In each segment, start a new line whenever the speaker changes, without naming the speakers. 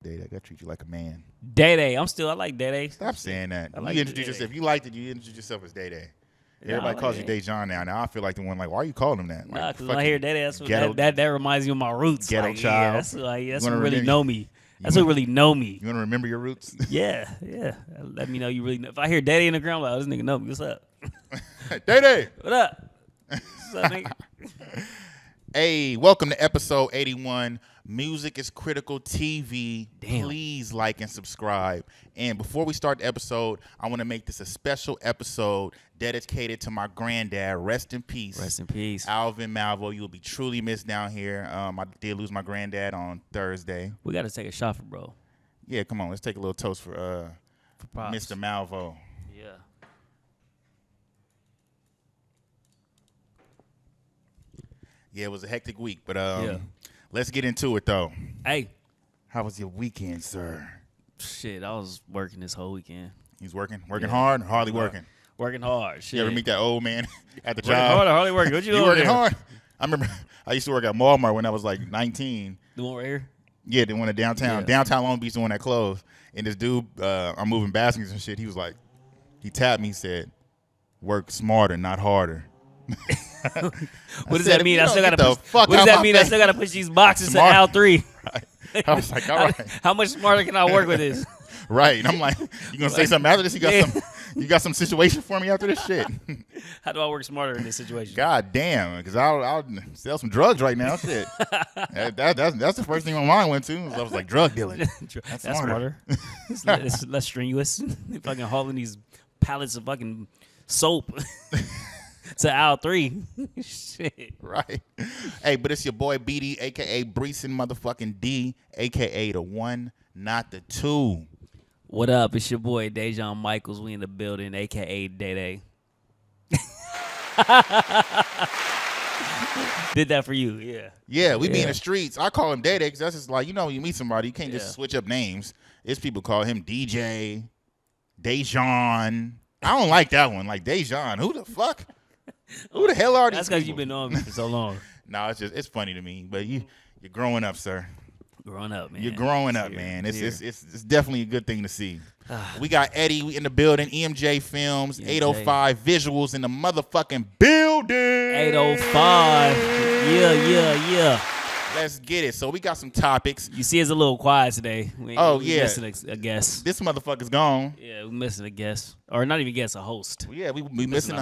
Day, I gotta treat you like a man.
Day Day. I like Day Day.
Stop saying that.
I like
You introduce
Day-Day.
yourself. If you liked it, you introduce yourself as Day Day.
Nah,
Everybody
I
calls
like
you Dejan now. Now I feel like the one like, why are you calling him that?
Nah,
Like,
because when I hear Day Day, that's what
ghetto-
that reminds me of my roots.
ghetto
like,
child.
Yeah, that's
wanna
who really
remember-
know me. That's who really know me.
You want to remember your roots?
Yeah. Let me know you really know. If I hear Day Day in the ground, I'm like, oh, this nigga know me. What's up?
Day Day.
What up? What's up, nigga?
Hey, welcome to episode 81. Music is Critical TV.
Damn.
Please like and subscribe. And before we start the episode, I want to make this a special episode dedicated to my granddad. Rest in peace.
Rest in peace.
Alvin Malvo. You'll be truly missed down here. I did lose my granddad on Thursday.
We got to take a shot for bro.
Yeah, come on. Let's take a little toast for
props.
Mr. Malvo.
Yeah.
Yeah, it was a hectic week, but
Yeah.
let's get into it, though.
Hey,
How was your weekend, sir?
shit, I was working this whole weekend.
He's working? Working
Yeah.
hard? Hardly working?
Working hard. Shit.
You ever meet that old man at the
Working
job?
hard or hardly working? What you
You
doing
working
there?
hard? I remember I used to work at Walmart when I was like 19.
The one right here?
Yeah, the one in downtown.
Yeah.
Downtown Long Beach, the one that closed. And this dude, I'm moving baskets and shit. He was like, he tapped me, he said, work smarter, not harder.
What does that mean? I still gotta
the
push.
fuck
What does
out
that
my
mean? I
face.
still gotta push these boxes
Smart.
to Al 3.
I was like, all right.
How much smarter can I work with this?
Right. And I'm like, you gonna say something after this? You got some situation for me after this shit?
How do I work smarter in this situation?
God damn, because I'll sell some drugs right now. Shit. That's the first thing my mind went to. I was like, drug dealing.
That's
smarter.
smarter. It's less strenuous. Fucking hauling these pallets of fucking soap to Al 3. Shit.
Right. Hey, but it's your boy BD, a.k.a. Breeson motherfucking D, a.k.a. the one, not the two.
What up? It's your boy Dejan Michaels. We in the building, aka Day Day. Did that for you, yeah.
Yeah, we be in
Yeah.
the streets. I call him Day Day because that's just like, when you meet somebody, you can't
Yeah.
just switch up names. It's people call him DJ, Dejan. I don't like that one. Like, Dejan, who the fuck? Who the hell are these
That's because
people?
you've been knowing me for so long.
No, it's funny to me. But you're growing up, sir.
Growing up, man.
You're growing up,
Here,
man.
here.
It's definitely a good thing to see. We got Eddie in the building, EMJ Films, 805 Visuals in the motherfucking building.
805. Yeah.
Let's get it. So we got some topics.
You see, it's a little quiet today. We missing a guest.
This motherfucker's gone.
Yeah, we're missing a guest, or not even guest, a host.
Yeah, we
Missing
missing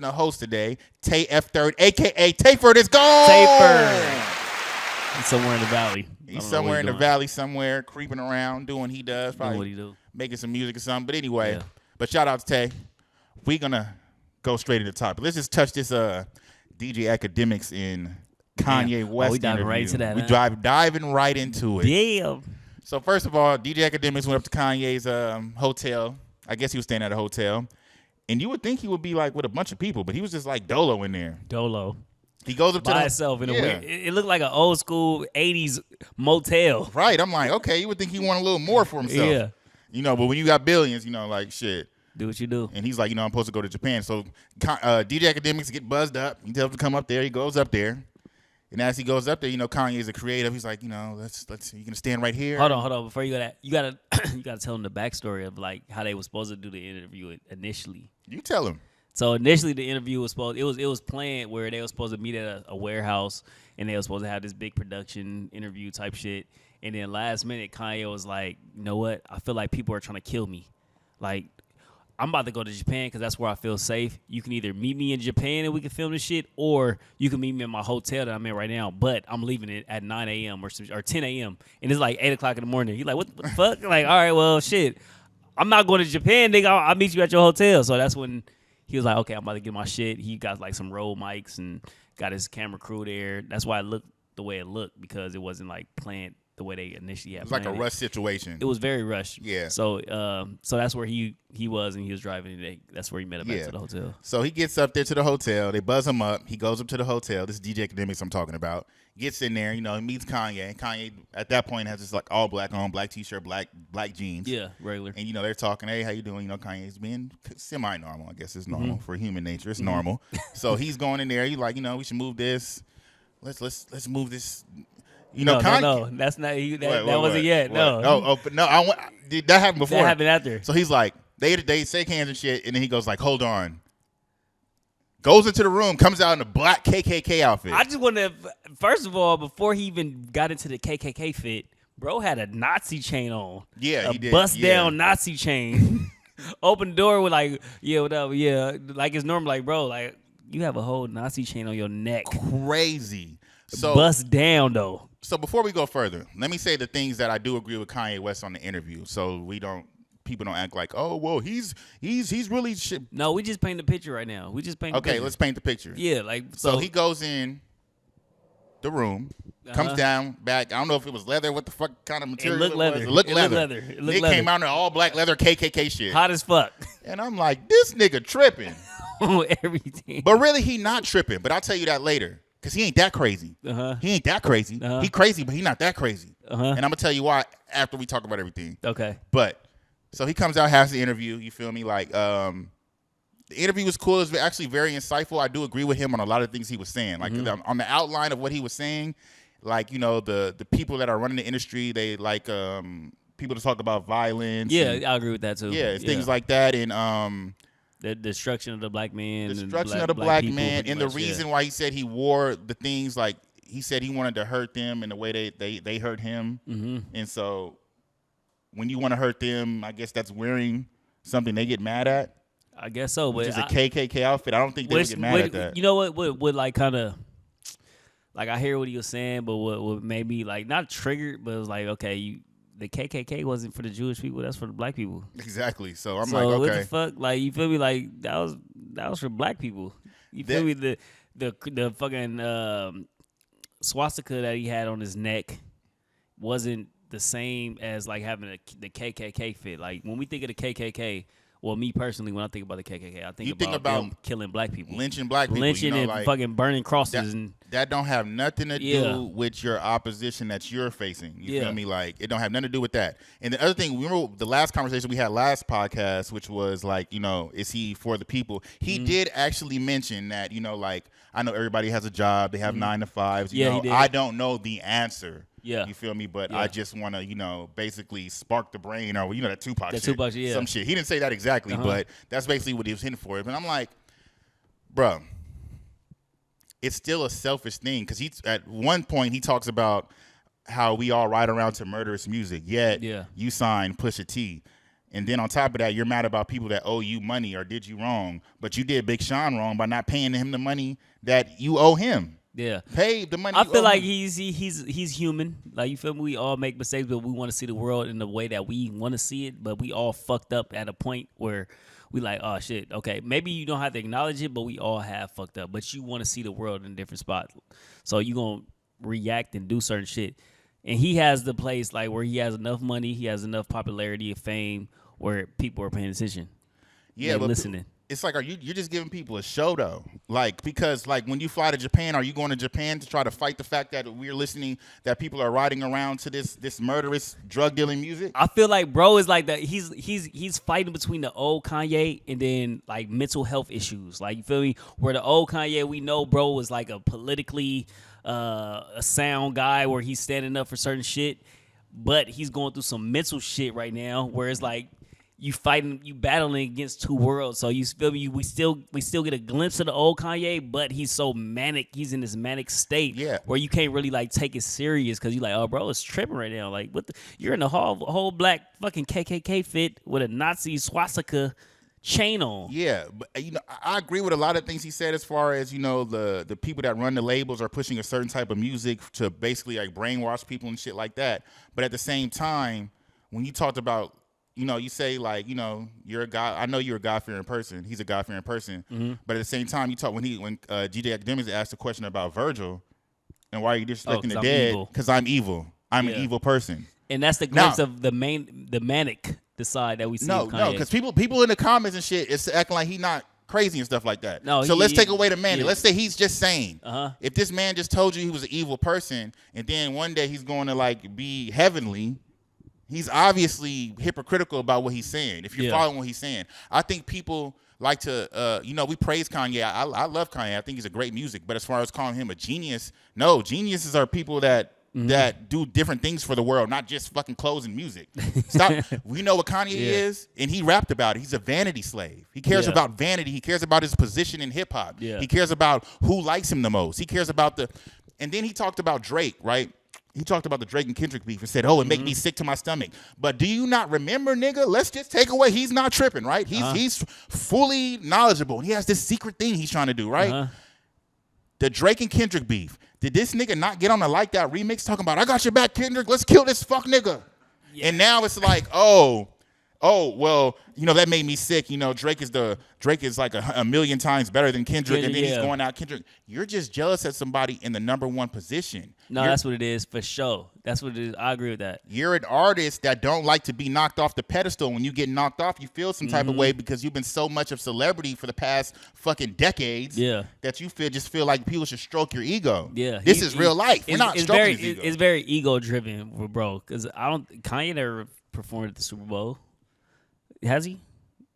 a
a
host.
host today. Tay F3rd, aka Tayford is gone.
Tayford. He's somewhere in the valley. I
He's
don't know what
somewhere in the
doing.
valley, somewhere creeping around, doing what he does,
Doing
probably
what he do.
making some music or something. But anyway,
Yeah.
but shout out to Tay. We're gonna go straight to the topic. Let's just touch this DJ Akademiks in Kanye
Damn.
West
we diving
interview.
right into that,
We
huh?
diving right into it.
Damn.
So first of all, DJ Akademiks went up to Kanye's hotel. I guess he was staying at a hotel. And you would think he would be like with a bunch of people, but he was just like dolo in there.
Dolo.
He goes up to
By
the
itself in a
Yeah.
weird. It looked like an old school 80s motel.
Right. I'm like, okay, you would think he wanted a little more for himself.
Yeah.
But when you got billions, like shit.
Do what you do.
And he's like, I'm supposed to go to Japan. So DJ Akademiks get buzzed up. He tells him to come up there. He goes up there. And as he goes up there, Kanye's a creative. He's like, let's you gonna stand right here.
Hold on. Before you go that, you gotta you gotta tell them the backstory of like how they were supposed to do the interview initially.
You tell him.
So initially the interview was it was planned where they were supposed to meet at a warehouse and they were supposed to have this big production interview type shit. And then last minute Kanye was like, you know what? I feel like people are trying to kill me. Like, I'm about to go to Japan because that's where I feel safe. You can either meet me in Japan and we can film this shit, or you can meet me in my hotel that I'm in right now. But I'm leaving it at 9 a.m. or 10 a.m. And it's like 8 o'clock in the morning. He's like, what the fuck? Like, all right, well, shit. I'm not going to Japan, nigga. I'll meet you at your hotel. So that's when he was like, okay, I'm about to get my shit. He got like some roll mics and got his camera crew there. That's why it looked the way it looked, because it wasn't like planned the way they initially had
It was like a
planned it.
rush situation.
It was very rushed.
Yeah.
So that's where he was, and he was driving today. That's where he met him back to the hotel.
So he gets up there to the hotel. They buzz him up. He goes up to the hotel. This is DJ Akademiks I'm talking about. Gets in there. He meets Kanye. Kanye at that point has this like all black on, black t-shirt, black jeans.
Yeah, regular.
And they're talking. Hey, how you doing? Kanye's being semi-normal. I guess it's normal for human nature. It's normal. So he's going in there. He's like, we should move this. Let's move this. You know,
no, that's not. That wasn't yet.
What?
No.
But no, that happened before.
That happened after.
So he's like, they shake hands and shit, and then he goes like, hold on. Goes into the room, comes out in a black KKK outfit.
I just want to, first of all, before he even got into the KKK fit, bro had a Nazi chain on.
Yeah, he did.
Bust down Nazi chain. Open the door with like, yeah, whatever, yeah. Like it's normal, like, bro, like, you have a whole Nazi chain on your neck.
Crazy. So
bust down, though.
So before we go further, let me say the things that I do agree with Kanye West on the interview, so people don't act like, oh, well, he's really shit.
No, we just paint the picture right now. We just paint the picture.
Okay, let's paint the picture.
Yeah, like
so he goes in the room, comes down, back. I don't know if it was leather, what the fuck kind of material
it looked leather.
It looked leather. Nick came out in all black leather KKK shit.
Hot as fuck.
And I'm like, this nigga tripping.
Everything.
But really, he not tripping. But I'll tell you that later. Because he ain't that crazy. He ain't that crazy. He crazy, but he not that crazy. And I'm going to tell you why after we talk about everything.
Okay.
But, so he comes out, has the interview. You feel me? Like, the interview was cool. It was actually very insightful. I do agree with him on a lot of things he was saying. Like, on the outline of what he was saying, like, you know, the people that are running the industry, they like people to talk about violence.
Yeah, I agree with that, too.
Yeah, things like that. And,
the destruction of the black man.
The destruction of the black man. And the reason why he said he wore the things, like, he said he wanted to hurt them in the way they hurt him. And so when you want to hurt them, I guess that's wearing something they get mad at.
I guess so.
Which is a KKK outfit. I don't think they would get mad at that.
You know what would like kind of, like, I hear what he was saying, but what made me, like, not triggered, but it was like, okay, the KKK wasn't for the Jewish people. That's for the black people.
Exactly. So I'm like, okay.
What the fuck? Like, you feel me? Like, that was for black people. You feel me? The fucking swastika that he had on his neck wasn't the same as, like, having the KKK fit. Like, when we think of the KKK, well, me personally, when I think about the KKK, I think about them killing black people.
Lynching black people.
Lynching and
like,
fucking burning crosses.
That don't have nothing to do with your opposition that you're facing. You feel me? Like, it don't have nothing to do with that. And the other thing, remember the last conversation we had last podcast, which was like, you know, is he for the people? He did actually mention that, you know, like, I know everybody has a job. They have 9 to 5s. You know, I don't know the answer.
Yeah.
You feel me? But I just want to, you know, basically spark the brain, or, you know, that Tupac shit.
Tupac, yeah.
Some shit. He didn't say that exactly, but that's basically what he was hitting for. But I'm like, bro, it's still a selfish thing, because at one point he talks about how we all ride around to murderous music, yet you sign Pusha T. And then on top of that, you're mad about people that owe you money or did you wrong, but you did Big Sean wrong by not paying him the money that you owe him.
Yeah,
pay the money.
I feel like he's human. Like, you feel me? We all make mistakes, but we want to see the world in the way that we want to see it. But we all fucked up at a point where we like, oh shit, okay, maybe you don't have to acknowledge it, but we all have fucked up. But you want to see the world in a different spot, so you gonna react and do certain shit. And he has the place like where he has enough money, he has enough popularity and fame where people are paying attention.
Yeah, but
listening.
It's like, you're just giving people a show though, like, because like when you fly to Japan, are you going to Japan to try to fight the fact that we're listening, that people are riding around to this murderous drug dealing music?
I feel like bro is like that. He's fighting between the old Kanye and then like mental health issues. Like, you feel me? Where the old Kanye, we know bro was like a politically a sound guy where he's standing up for certain shit, but he's going through some mental shit right now where it's like, you battling against two worlds. So you feel me? We still get a glimpse of the old Kanye, but he's so manic. He's in this manic state where you can't really like take it serious because you're like, oh, bro, it's tripping right now. Like, what? You're in a whole black fucking KKK fit with a Nazi swastika chain on.
Yeah, but you know, I agree with a lot of things he said as far as, you know, the people that run the labels are pushing a certain type of music to basically like brainwash people and shit like that. But at the same time, when you talked about, you know, you say like, you know, you're a God. I know you're a God-fearing person. He's a God-fearing person. But at the same time, you talk when DJ Akademiks asked a question about Virgil and why are you disrespecting the dead? Because I'm evil. I'm an evil person.
And that's the glimpse of the manic side that we see. No,
because people in the comments and shit is acting like he not crazy and stuff like that. No, so let's take away the manic. Let's say he's just sane. If this man just told you he was an evil person, and then one day he's going to like be heavenly. He's obviously hypocritical about what he's saying, if you're following what he's saying. I think people like to, you know, we praise Kanye. I love Kanye. I think he's a great music. But as far as calling him a genius, no, geniuses are people that that do different things for the world, not just fucking clothes and music. Stop. We know what Kanye is, and he rapped about it. He's a vanity slave. He cares about vanity. He cares about his position in hip hop.
Yeah.
He cares about who likes him the most. He cares about and then he talked about Drake, right? He talked about the Drake and Kendrick beef and said, "Oh, it make me sick to my stomach." But do you not remember, nigga? Let's just take away. He's not tripping, right? He's fully knowledgeable. He has this secret thing he's trying to do, right? The Drake and Kendrick beef. Did this nigga not get on the Like That remix talking about, "I got your back, Kendrick. Let's kill this fuck nigga"? Yeah. And now it's like, oh, well, that made me sick. Drake is like a million times better than Kendrick, and then he's going out Kendrick. You're just jealous at somebody in the number one position.
No, that's what it is for sure. That's what it is. I agree with that.
You're an artist that don't like to be knocked off the pedestal. When you get knocked off, you feel some type of way because you've been so much of celebrity for the past fucking decades. Yeah. That you just feel like people should stroke your ego. Yeah. This is real life. We're not stroking his ego.
It's very ego driven, bro. Because Kanye never performed at the Super Bowl. Has he?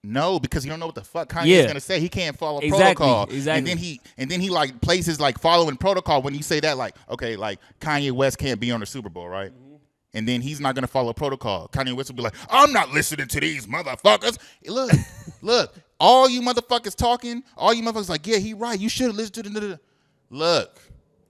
No, because you don't know what the fuck Kanye is gonna say. He can't follow protocol. Exactly. And then he like places like following protocol. When you say that, like, okay, like Kanye West can't be on the Super Bowl, right? And then he's not gonna follow protocol. Kanye West will be like, "I'm not listening to these motherfuckers." Look, all you motherfuckers talking, all you motherfuckers like, yeah, he right. You should have listened to the. Look,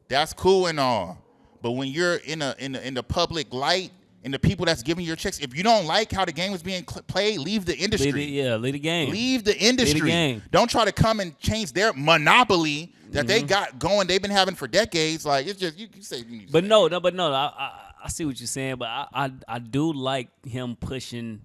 that's cool and all, but when you're in the public light. And the people that's giving your checks, if you don't like how the game is being played, leave the industry.
Leave the game.
Leave the industry.
Leave the game.
Don't try to come and change their monopoly that they got going. They've been having for decades. Like, it's just you say. You need to
but no. I see what you're saying, but I do like him pushing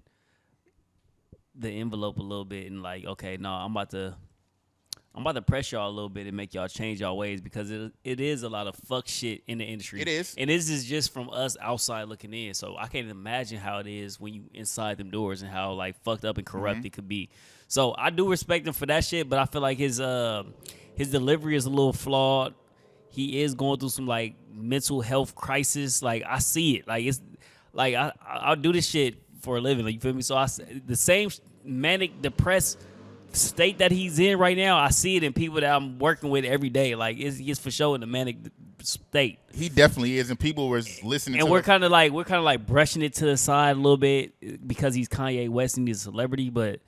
the envelope a little bit and like, okay, no, I'm about to press y'all a little bit and make y'all change y'all ways because it is a lot of fuck shit in the industry.
It is.
And this is just from us outside looking in. So I can't imagine how it is when you inside them doors and how like fucked up and corrupt it could be. So I do respect him for that shit, but I feel like his delivery is a little flawed. He is going through some like mental health crisis. Like I see it. Like it's like I'll do this shit for a living. Like, you feel me? So the same manic depressed state that he's in right now, I see it in people that I'm working with every day. Like it's for sure in the manic state.
He definitely is, and people were listening.
And we're kind of like brushing it to the side a little bit because he's Kanye West and he's a celebrity. But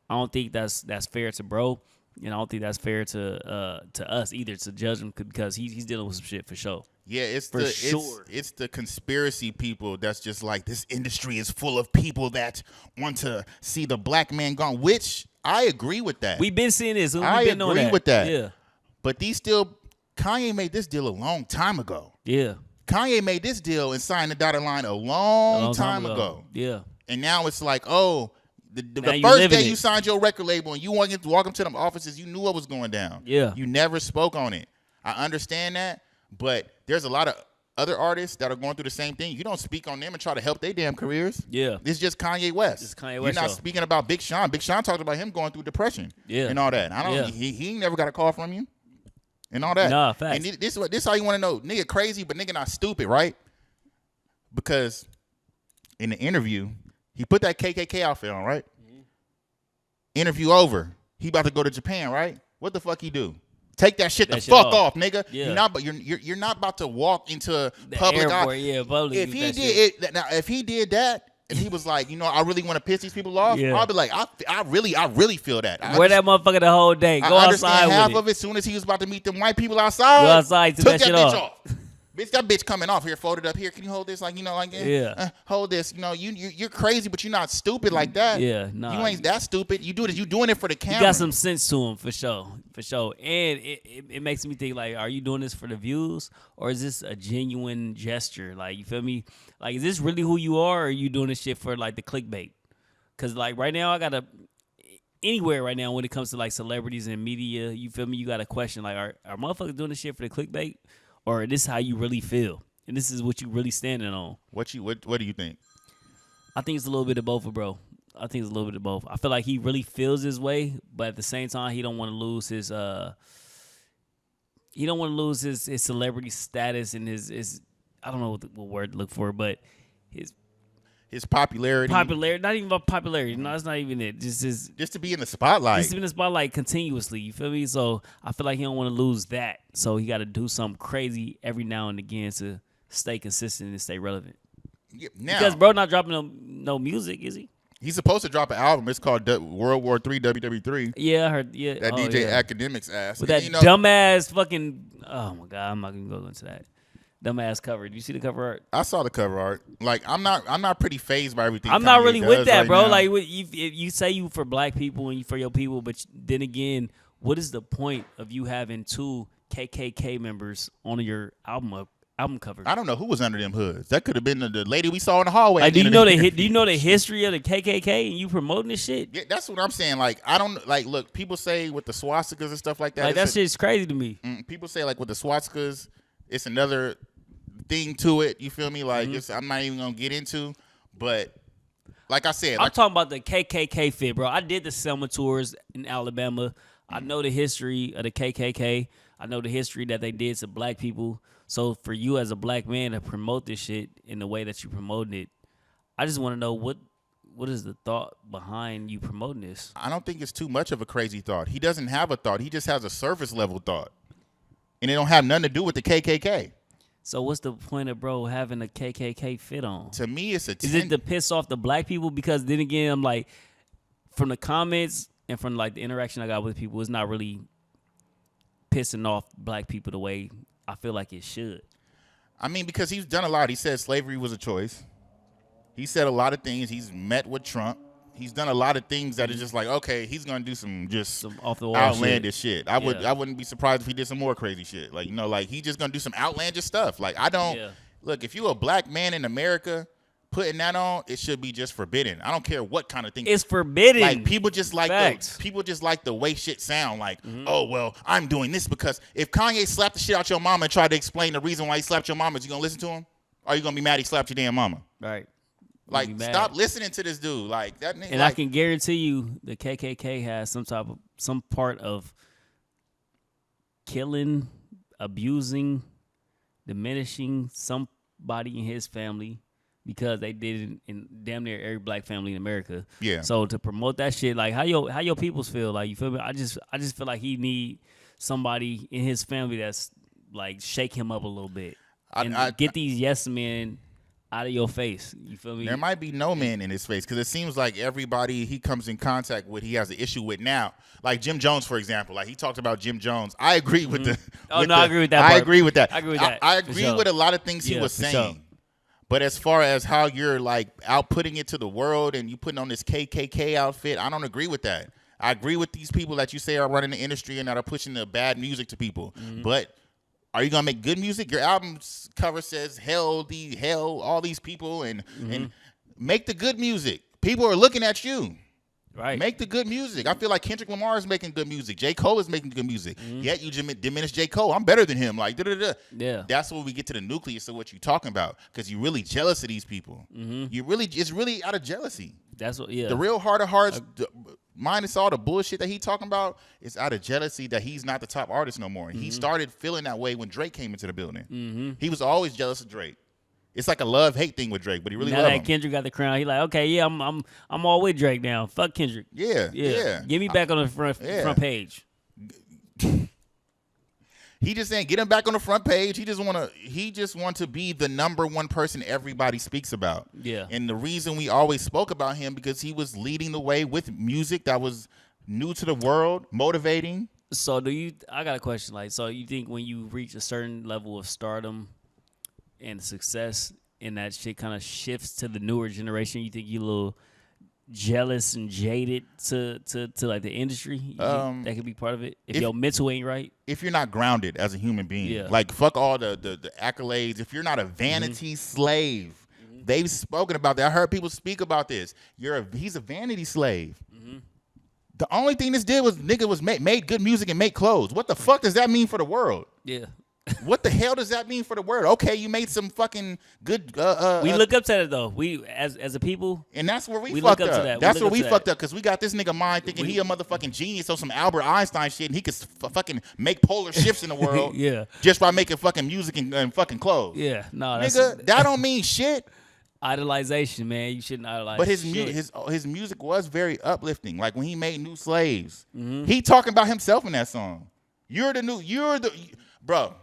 I don't think that's fair to bro, and I don't think that's fair to us either to judge him because he's dealing with some shit for sure.
Yeah, it's the conspiracy people that's just like, this industry is full of people that want to see the black man gone, which I agree with that.
We've been seeing this.
I agree with that. Yeah. But Kanye made this deal a long time ago. Yeah. Kanye made this deal and signed the dotted line a long time ago. Yeah. And now it's like, oh, the first day you signed your record label and you wanted to walk into them offices, you knew what was going down. Yeah. You never spoke on it. I understand that, but there's a lot of other artists that are going through the same thing. You don't speak on them and try to help their damn careers. Yeah. It's just Kanye West. It's Kanye West. You're not speaking about Big Sean. Big Sean talked about him going through depression. Yeah. And all that. He ain't never got a call from you. And all that. Nah, facts. And this is all you want to know. Nigga crazy, but nigga not stupid, right? Because in the interview, he put that KKK outfit on, right? Mm-hmm. Interview over. He about to go to Japan, right? What the fuck he do? Take that shit off, nigga. Yeah. You're not about to walk into
the
public.
Airport, public.
If he did it, now if he did that, and he was like, I really want to piss these people off, I'll be like, I really feel that.
Wear that motherfucker the whole day. Go outside with it. I understand half
of it. As soon as he was about to meet them white people outside,
go outside, took that shit off.
Bitch, that bitch coming off here, folded up here. Can you hold this? Like, hold this. You're crazy, but you're not stupid like that. Yeah, no. You ain't that stupid. You doing it for the camera.
You got some sense to him, for sure. And it makes me think, like, are you doing this for the views? Or is this a genuine gesture? Like, you feel me? Like, is this really who you are? Or are you doing this shit for, like, the clickbait? Because, like, right now, anywhere right now when it comes to, like, celebrities and media, you feel me? You got to question, like, are motherfuckers doing this shit for the clickbait? Or this is how you really feel, and this is what you really standing on.
What do you think?
I think it's a little bit of both, bro. I think it's a little bit of both. I feel like he really feels his way, but at the same time, he don't want to lose his his celebrity status and his I don't know what word to look for, but
his popularity.
Not even about popularity. No, that's not even it.
Just to be in the spotlight.
Just to be in the spotlight continuously. You feel me? So I feel like he don't want to lose that. So he got to do something crazy every now and again to stay consistent and stay relevant?
Yeah, now,
Because bro not dropping no music, is he?
he's supposed to drop an album. It's called World War III WW3.
Yeah, I heard. Yeah,
That DJ Akademiks ass.
with
And,
that dumbass fucking. Oh my god, I'm not gonna go into that dumbass cover. Do you see the cover art?
I saw the cover art. Like I'm not pretty phased by everything.
I'm not
Kanye
really
does
with that,
right
bro.
now.
Like you say you for black people and you for your people, but then again, what is the point of you having two KKK members on your album cover?
I don't know who was under them hoods. That could have been the lady we saw in the hallway.
Like,
at
do
the
you
end of
know
the
do you know the history of the KKK and you promoting this shit?
Yeah, that's what I'm saying. Like I don't like. Look, people say with the swastikas and stuff like that.
Like that shit's crazy to me.
People say like with the swastikas, it's another thing to it. You feel me? Like I'm not even gonna get into, but like I said,
I'm talking about the KKK fit, bro. I did the Selma tours in Alabama. I know the history of the KKK. I know the history that they did to black people. So for you as a black man to promote this shit in the way that you promoting it, I just want to know what is the thought behind you promoting this?
I don't think it's too much of a crazy thought. He doesn't have a thought. He just has a surface level thought, and it don't have nothing to do with the KKK.
So what's the point of bro having a KKK fit on?
To me, it's a.
Is it to piss off the black people? Because then again, I'm like, from the comments and from like the interaction I got with people, it's not really pissing off black people the way I feel like it should.
I mean, because he's done a lot. He said slavery was a choice. He said a lot of things. He's met with Trump. He's done a lot of things that are just like, okay, he's gonna do some
off the wall
outlandish shit. I
Yeah.
wouldn't be surprised if he did some more crazy shit. Like, like he's just gonna do some outlandish stuff. Like I don't look, if you're a black man in America putting that on, it should be just forbidden. I don't care what kind of thing.
It's forbidden.
Like people just like
Facts.
the way shit sound. Like, oh well, I'm doing this because if Kanye slapped the shit out your mama and tried to explain the reason why he slapped your mama, is you gonna listen to him? Or are you gonna be mad he slapped your damn mama?
Right.
Like, stop listening to this dude. Like that nigga.
And I can guarantee you, the KKK has some part of killing, abusing, diminishing somebody in his family because they did it in damn near every black family in America.
Yeah.
So to promote that shit, like how your peoples feel, like you feel me? I just feel like he need somebody in his family that's like shake him up a little bit and get these yes men out of your face. You feel me?
There might be no man in his face because it seems like everybody he comes in contact with, he has an issue with now. Like Jim Jones, for example. Like he talked about Jim Jones. I agree with the.
I agree with that.
I agree with that.
I agree with that.
I agree with a lot of things he was saying.
Sure.
But as far as how you're like outputting it to the world and you putting on this KKK outfit, I don't agree with that. I agree with these people that you say are running the industry and that are pushing the bad music to people. But are you gonna make good music? Your album's cover says hell, all these people, and make the good music. People are looking at you.
Right.
Make the good music. I feel like Kendrick Lamar is making good music. J. Cole is making good music. Yet you diminish J. Cole. I'm better than him. Like, da-da-da.
Yeah.
That's when we get to the nucleus of what you're talking about. Because you're really jealous of these people. It's really out of jealousy.
That's what. Yeah.
The real heart of hearts, minus all the bullshit that he talking about, is out of jealousy that he's not the top artist no more. He started feeling that way when Drake came into the building. He was always jealous of Drake. It's like a love-hate thing with Drake, but he really
now
loves
that
him.
Kendrick got the crown, he like, okay, yeah, I'm all with Drake now. Fuck Kendrick.
Yeah.
Get me back on the front page.
He just saying get him back on the front page. He just want to be the number one person everybody speaks about.
Yeah.
And the reason we always spoke about him because he was leading the way with music that was new to the world, motivating.
So I got a question. Like, so you think when you reach a certain level of stardom and success and that shit kind of shifts to the newer generation, you think you a little jealous and jaded to like the industry? You think that could be part of it if your mental ain't right?
If you're not grounded as a human being,
Yeah.
like fuck all the accolades. If you're not a vanity slave, they've spoken about that. I heard people speak about this. He's a vanity slave. The only thing this did was nigga was made good music and make clothes. What the fuck does that mean for the world?
Yeah.
What the hell does that mean for the world? Okay, you made some fucking good.
We look up to that though. We as a people,
and that's where we
look
fucked
up
up.
to that.
That's where we fucked up because we got this nigga mind thinking
We-
he a motherfucking genius or some Albert Einstein shit, and he could fucking make polar shifts in the world.
Yeah.
just by making fucking music and fucking clothes.
Yeah, no, that's
Nigga, that don't mean shit.
idolization, man. You shouldn't idolize.
But his music was very uplifting. Like when he made New Slaves, he talking about himself in that song. Bro.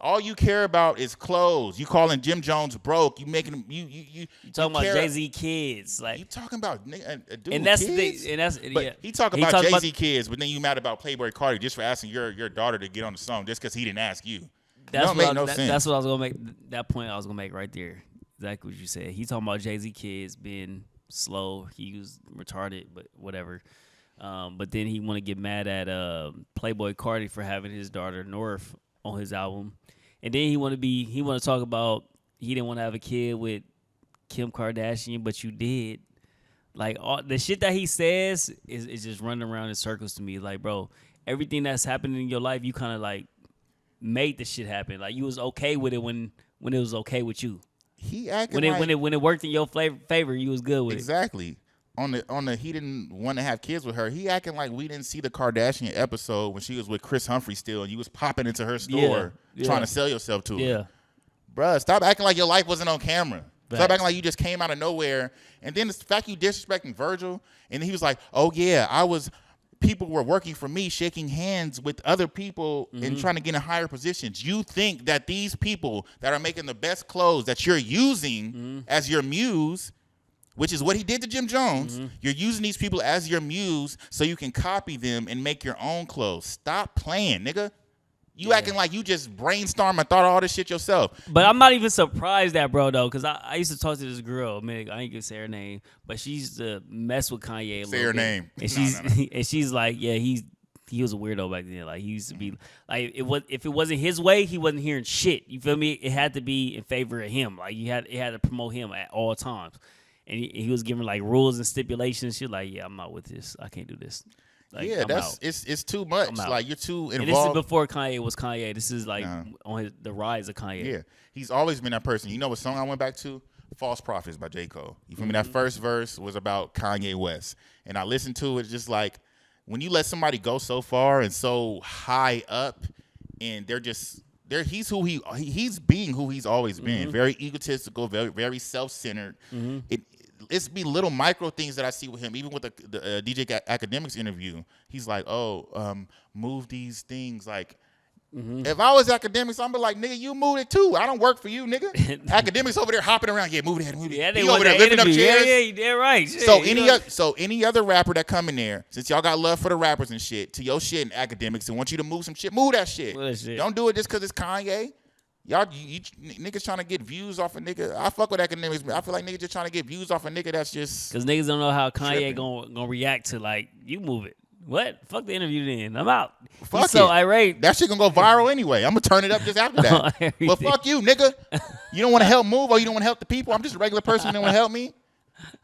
All you care about is clothes. You calling Jim Jones broke. You making him. You
talking about Jay-Z kids, like
you talking about dude,
and that's
kids?
the thing, and that's
But
yeah.
he talking about Jay-Z kids, but then you mad about Playboy Cardi just for asking your daughter to get on the song just because he didn't ask you.
That's
don't make no sense.
That's what I was gonna make. That point I was gonna make right there. Exactly what you said. He talking about Jay-Z kids being slow. He was retarded, but whatever. But then he want to get mad at Playboy Cardi for having his daughter North on his album, and then he want to talk about he didn't want to have a kid with Kim Kardashian, but you did. Like all the shit that he says is just running around in circles to me. Like, bro, everything that's happening in your life, you kind of like made the shit happen. Like you was okay with it when it was okay with you.
He acting
when it worked in your favor, you was good with
exactly. On the he didn't want to have kids with her. He acting like we didn't see the Kardashian episode when she was with Chris Humphrey still, and you was popping into her store trying to sell yourself to her.
Yeah,
bruh, stop acting like your life wasn't on camera. Stop acting like you just came out of nowhere. And then the fact you disrespecting Virgil, and he was like, "Oh yeah, people were working for me, shaking hands with other people and trying to get in higher positions." You think that these people that are making the best clothes that you're using as your muse, which is what he did to Jim Jones, you're using these people as your muse so you can copy them and make your own clothes. Stop playing, nigga. You acting like you just brainstormed and thought of all this shit yourself.
But I'm not even surprised that, bro, though, because I used to talk to this girl, man, I ain't gonna say her name, but she used to mess with Kanye a little bit.
Say her name.
And and she's like, yeah, he was a weirdo back then. Like he used to be like if it wasn't his way, he wasn't hearing shit. You feel me? It had to be in favor of him. Like it had to promote him at all times. And he was giving like rules and stipulations. She's like, yeah, I'm not with this. I can't do this. Like,
yeah, it's too much. Like you're too involved.
And this is before Kanye was Kanye. This is like on the rise of Kanye.
Yeah, he's always been that person. You know what song I went back to? "False Prophets" by J. Cole. You feel me? That first verse was about Kanye West, and I listened to it. Just like when you let somebody go so far and so high up, and he's being who he's always been. Very egotistical, very very self-centered. It's be little micro things that I see with him. Even with the DJ Akademiks interview, he's like, move these things. Like, if I was Akademiks, I'm be like, nigga, you move it too. I don't work for you, nigga. Akademiks over there hopping around. Yeah, move it.
Yeah, they
he over there lifting up chairs.
Yeah, you did right. Shit,
So any other rapper that come in there, since y'all got love for the rappers and shit, to your shit and Akademiks and want you to move some shit, move that shit. Don't do it just because it's Kanye. Y'all, you niggas trying to get views off a nigga. I fuck with Akademiks, but I feel like niggas just trying to get views off a nigga that's just
because niggas don't know how Kanye gonna react to like you move it. What? Fuck the interview then. I'm out.
Fuck
He's so irate.
That shit gonna go viral anyway. I'm gonna turn it up just after that. Well, fuck you, nigga. You don't want to help move or you don't want to help the people. I'm just a regular person. You don't want to help me.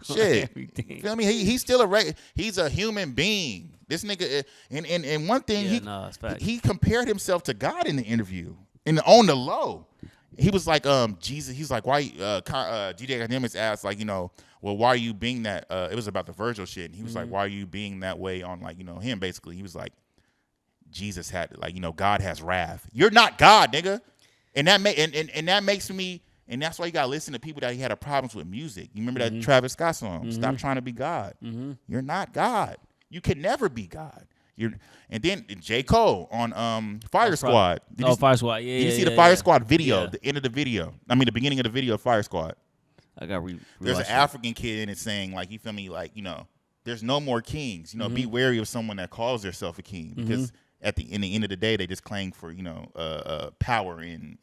Shit. You feel me? He's still he's a human being. This nigga and one thing he compared himself to God in the interview. And on the low, he was like, Jesus. He's like, why? DJ Akademiks asked, like, well, why are you being that? It was about the Virgil shit. And he was like, why are you being that way on, like, him? Basically, he was like, Jesus had, like, God has wrath. You're not God, nigga. And that makes me, and that's why you gotta listen to people that he had problems with music. You remember that Travis Scott song? Stop trying to be God. You're not God. You can never be God. And then J. Cole on Fire Squad.
Fire Squad. Yeah.
Did you see the Fire Squad video? The end of the video. I mean, the beginning of the video of Fire Squad.
I got
There's an African kid in it saying, like, you feel me, like, there's no more kings. Be wary of someone that calls themselves a king because in the end of the day, they just claim for power and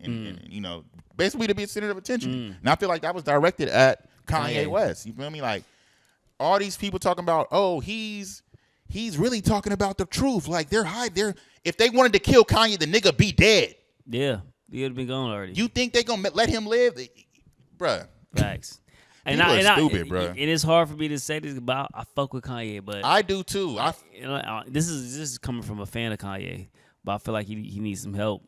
basically to be a center of attention. And I feel like that was directed at Kanye West. You feel me? Like all these people talking about, oh, he's really talking about the truth. Like if they wanted to kill Kanye, the nigga be dead.
Yeah, he would have been gone already.
You think they gonna let him live, bruh?
Facts.
And people are stupid, bro.
And it's hard for me to say this about. I fuck with Kanye, but
I do too.
This is coming from a fan of Kanye, but I feel like he needs some help.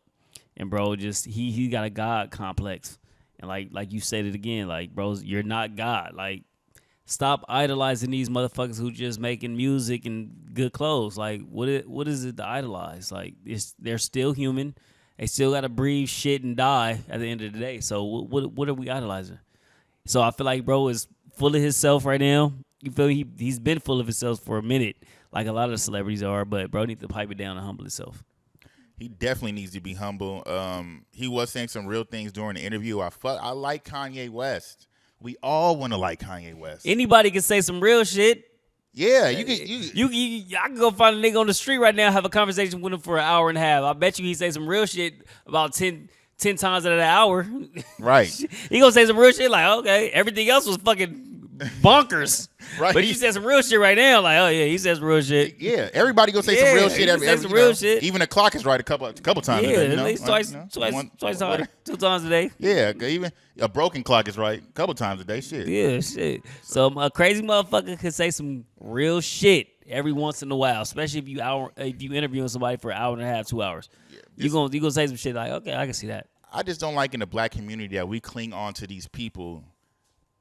And bro, just he got a God complex, and like you said it again, like bro, you're not God. Like stop idolizing these motherfuckers who just making music and good clothes. Like what is it to idolize? Like they're still human. They still got to breathe, shit, and die at the end of the day. So what are we idolizing? So I feel like bro is full of himself right now. You feel me? He's been full of himself for a minute, like a lot of the celebrities are. But bro needs to pipe it down and humble himself.
He definitely needs to be humble. He was saying some real things during the interview. I like Kanye West. We all want to like Kanye West.
Anybody can say some real shit.
Yeah,
I can go find a nigga on the street right now, have a conversation with him for an hour and a half. I bet you he say some real shit about 10 times out of the hour.
Right.
He gonna say some real shit like, okay, everything else was fucking bonkers.
Right.
But you said some real shit right now, like, oh yeah, he says real shit.
Yeah, everybody gonna say some real shit.
Some real shit.
Even the clock is right a couple times a
Yeah,
day.
at least twice, 2 times a day.
Yeah, even a broken clock is right a couple times a day. Shit.
Yeah, shit. So a crazy motherfucker can say some real shit every once in a while, especially if you interviewing somebody for an hour and a half, 2 hours. Yeah, you gonna say some shit like, okay, I can see that.
I just don't like in the black community that we cling on to these people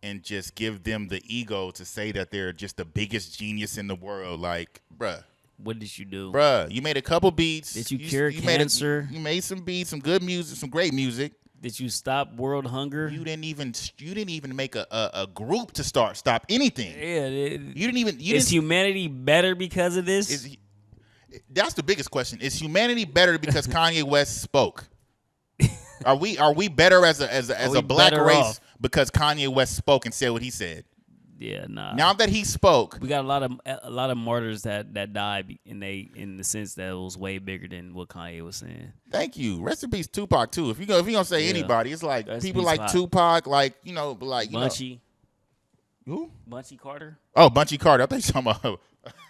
and just give them the ego to say that they're just the biggest genius in the world. Like, bruh.
What did you do?
Bruh, you made a couple beats.
Did you cure cancer?
You made some beats, some good music, some great music.
Did you stop world hunger?
You didn't even make a group to stop anything.
Yeah.
Is
humanity better because of this?
That's the biggest question. Is humanity better because Kanye West spoke? Are we better as a black race off because Kanye West spoke and said what he said?
Yeah, nah.
Now that he spoke,
we got a lot of martyrs that died in the sense that it was way bigger than what Kanye was saying.
Thank you. Rest in peace, Tupac too. If you gonna say anybody, it's like people like Tupac, like
Bunchy.
Who?
Bunchy Carter.
Oh, Bunchy Carter. I think talking about.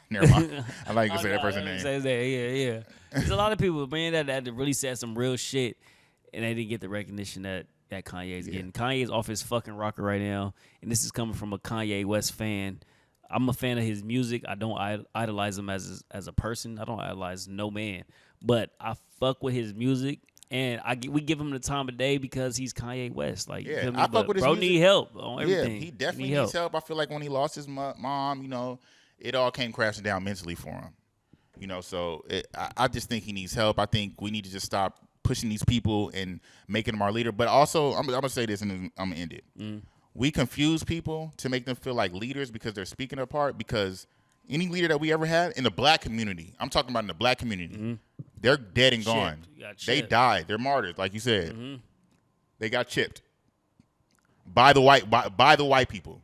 Never mind. I like you to say that person's name.
Yeah. There's a lot of people, man, that really said some real shit, and they didn't get the recognition that Kanye's getting. Kanye's off his fucking rocker right now, and this is coming from a Kanye West fan. I'm a fan of his music. I don't idolize him as a person. I don't idolize no man, but I fuck with his music, and we give him the time of day because he's Kanye West. Like,
yeah, I fuck with his music.
Need help on everything.
Yeah, he definitely needs help. I feel like when he lost his mom, it all came crashing down mentally for him. So I just think he needs help. I think we need to just stop pushing these people and making them our leader. But also, I'm going to say this and then I'm going to end it. We confuse people to make them feel like leaders because they're speaking their part, because any leader that we ever had in the black community, I'm talking about in the black community, they're dead and gone. They died. They're martyrs, like you said. They got chipped by the white people.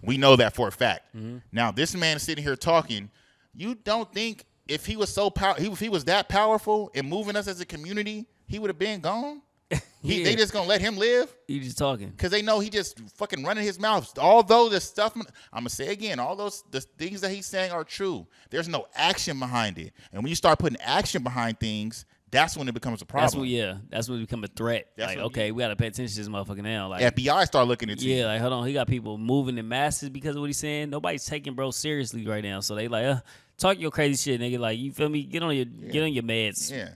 We know that for a fact. Now, this man is sitting here talking. You don't think if he was if he was that powerful in moving us as a community, he would have been gone? They just gonna let him live?
You just talking
because they know he just fucking running his mouth. Although the stuff, I'm gonna say again, all the things that he's saying are true. There's no action behind it, and when you start putting action behind things, that's when it becomes a problem.
That's when it becomes a threat. We gotta pay attention to this motherfucker now. Like,
FBI start looking into
you. Like, hold on, he got people moving in masses because of what he's saying. Nobody's taking bro seriously right now, so they like, talk your crazy shit, nigga. Like, you feel me? Get on your meds.
Yeah.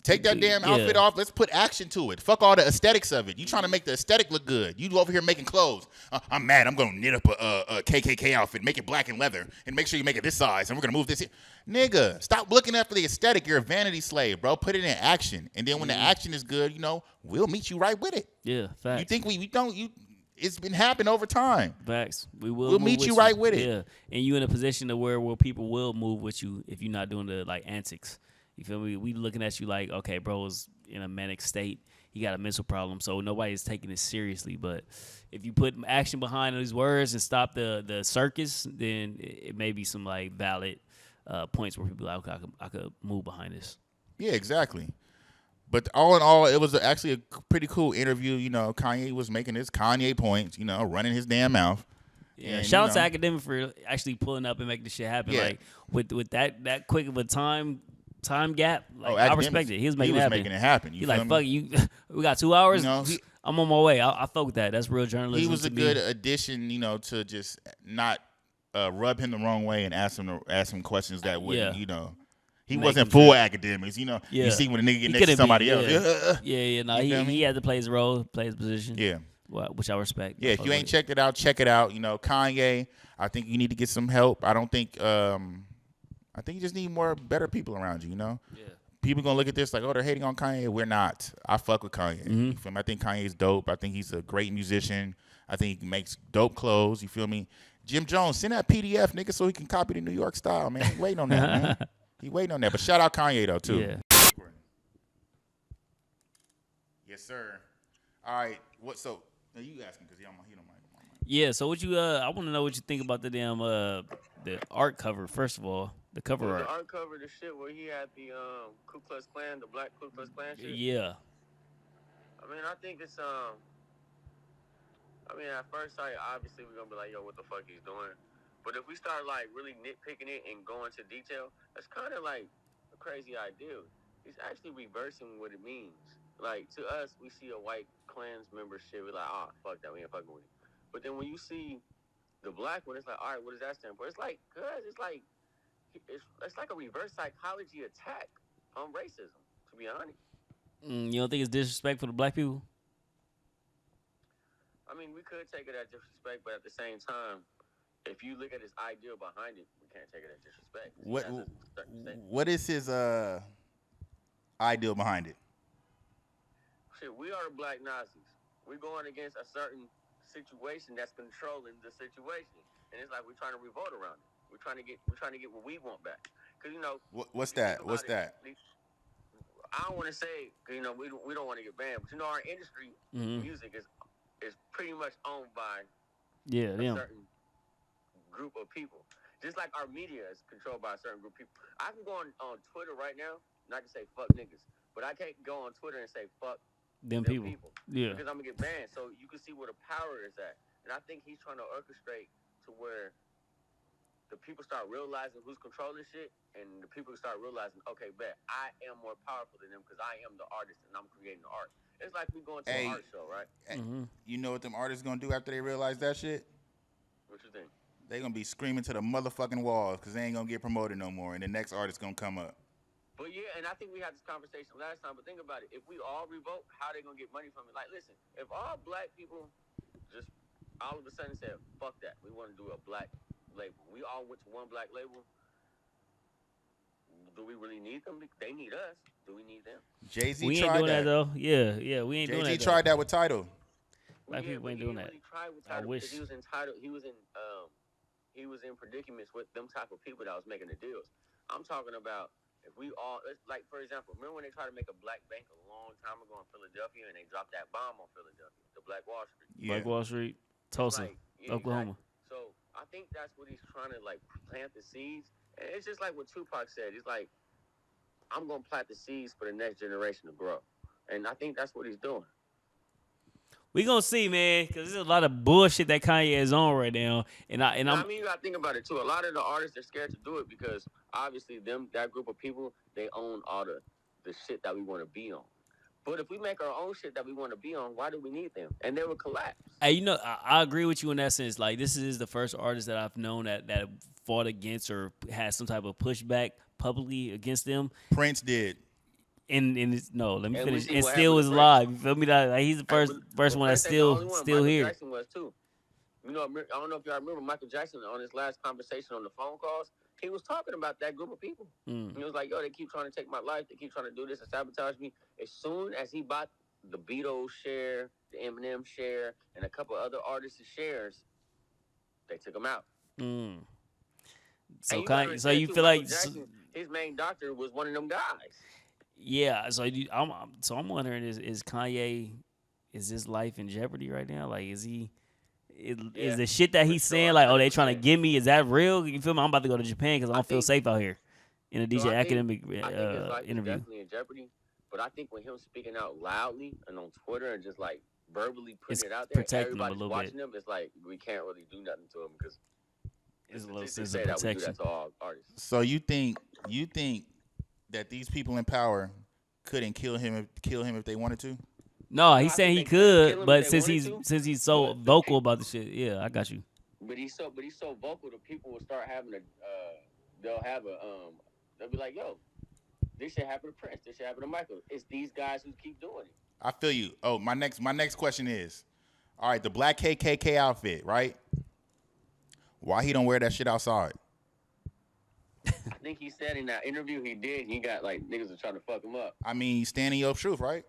Take that damn outfit off. Let's put action to it. Fuck all the aesthetics of it. You trying to make the aesthetic look good. You over here making clothes. I'm mad. I'm going to knit up a KKK outfit, make it black and leather, and make sure you make it this size, and we're going to move this here. Nigga, stop looking after the aesthetic. You're a vanity slave, bro. Put it in action. And then when the action is good, we'll meet you right with it.
Yeah, facts.
You think we don't? It's been happening over time.
Facts.
We'll meet you right with it.
Yeah, and you in a position to where people will move with you if you're not doing the antics. You feel me? We looking at you like, okay, bro is in a manic state. He got a mental problem, so nobody's taking it seriously. But if you put action behind these words and stop the circus, then it may be some valid points where people are like, okay, I could move behind this.
Yeah, exactly. But all in all, it was actually a pretty cool interview. Kanye was making his Kanye points, running his damn mouth.
Yeah, and, shout out to Akademiks for actually pulling up and making this shit happen. Yeah. Like, with that quick of a time gap, I respect it. He was making it happen.
You
like, fuck you. We got 2 hours. I'm on my way. I fuck with that. That's real journalism.
He was a good addition, to just not rub him the wrong way and ask him questions that wouldn't, He wasn't full Akademiks, You see when a nigga get next to somebody else.
He had to play his role, play his position.
Yeah.
Which I respect.
Yeah, if you ain't checked it out, check it out. Kanye, I think you need to get some help. I think you just need better people around you, Yeah. People gonna look at this like, oh, they're hating on Kanye. We're not. I fuck with Kanye. You feel me? I think Kanye's dope. I think he's a great musician. I think he makes dope clothes. You feel me? Jim Jones, send that PDF, nigga, so he can copy the New York style, man. He waiting on that, man. He waiting on that. But shout out Kanye though, too.
Yeah.
Yes, sir. All right. What? So are you asking because he don't mind.
Yeah. So what you? I want to know what you think about the damn the art cover. First of all, the cover
Was the
art.
art cover the shit where he had the Ku Klux Klan, the Black Ku Klux Klan shit?
Yeah.
I mean, I think it's I mean, at first sight, obviously we're gonna be like, yo, what the fuck he's doing? But if we start like really nitpicking it and going to detail, that's kind of like a crazy idea. He's actually reversing what it means. Like to us, we see a white Klans membership, we're like, oh fuck that, we ain't fucking with it. But then when you see the black one, it's like, all right, what does that stand for? It's like, cause it's like a reverse psychology attack on racism. To be honest,
You don't think it's disrespectful to black people?
I mean, we could take it as disrespect, but at the same time, if you look at his idea behind it, we can't take it as disrespect.
What is his ideal behind it?
Shit, we are the black Nazis. We're going against a certain situation that's controlling the situation, and it's like we're trying to revolt around it. We're trying to get what we want back. Cause
What's that? What's that?
I don't want to say, we don't want to get banned, but our industry, music is pretty much owned by a certain group of people. Just like our media is controlled by a certain group of people. I can go on Twitter right now, not to say fuck niggas, but I can't go on Twitter and say fuck
them people. Yeah.
Because I'm going to get banned. So you can see where the power is at. And I think he's trying to orchestrate to where the people start realizing who's controlling shit, and the people start realizing, okay, bet, I am more powerful than them because I am the artist and I'm creating the art. It's like we going to an art show, right?
You know what them artists gonna do after they realize that shit?
What you think?
They gonna be screaming to the motherfucking walls because they ain't gonna get promoted no more, and the next artist gonna come up.
But yeah, and I think we had this conversation last time, but think about it. If we all revolt, how they gonna get money from it? Like, listen, if all black people just all of a sudden said, fuck that, we want to do a black label. We all went to one black label. Do we really need them? They need us. Do we need them?
Jay-Z
we
tried
ain't doing
that
though. Yeah, we ain't doing that.
Jay-Z tried that with Tidal.
Black people ain't doing that.
Really try with Tidal.
I wish.
He was in Tidal. He was in predicaments with them type of people that was making the deals. I'm talking about if we all, like for example, remember when they tried to make a black bank a long time ago in Philadelphia and they dropped that bomb on Philadelphia, the Black Wall Street.
Yeah.
Black Wall Street, Tulsa, Oklahoma.
Exactly. So I think that's what he's trying to like plant the seeds. And it's just like what Tupac said. He's like, I'm gonna plant the seeds for the next generation to grow, and I think that's what he's doing.
We gonna see, man, because there's a lot of bullshit that Kanye is on right now, I
mean, you gotta think about it too. A lot of the artists are scared to do it because obviously that group of people, they own all the shit that we want to be on. But if we make our own shit that we want to be on, why do we need them? And they will collapse.
Hey, I agree with you in that sense. Like, this is the first artist that I've known that fought against or had some type of pushback publicly against them.
Prince did.
Let me finish. And still was alive. You feel me? Like, he's the first one that's still
Michael
here.
Jackson was too. I don't know if y'all remember Michael Jackson on his last conversation on the phone calls. He was talking about that group of people. He was like, yo, they keep trying to take my life. They keep trying to do this and sabotage me. As soon as he bought the Beatles share, the Eminem share, and a couple other artists' shares, they took him out.
So you feel like
Jackson, his main doctor was one of them guys.
Yeah. So I'm wondering, is Kanye, is his life in jeopardy right now? Like, is he? Is the shit that he's saying like, oh, they trying to get me? Is that real? You feel me? I'm about to go to Japan because I don't feel safe out here. In a DJ Akademiks interview.
Definitely in jeopardy. But I think when him speaking out loudly and on Twitter and just like verbally putting it out there, everybody's watching him. It's like we can't really do nothing to him because
it's a little sense of protection.
That to all artists.
So you think that these people in power couldn't kill him if they wanted to?
No, he's saying he could, but since he's so vocal about the shit, yeah, I got you.
But he's so vocal, the people will start having they'll be like, yo, this shit happened to Prince, this shit happened to Michael. It's these guys who keep doing it.
I feel you. Oh, my next question is, all right, the black KKK outfit, right? Why he don't wear that shit outside?
I think he said in that interview he did, he got like niggas are trying to fuck him up.
I mean, standing your truth, right?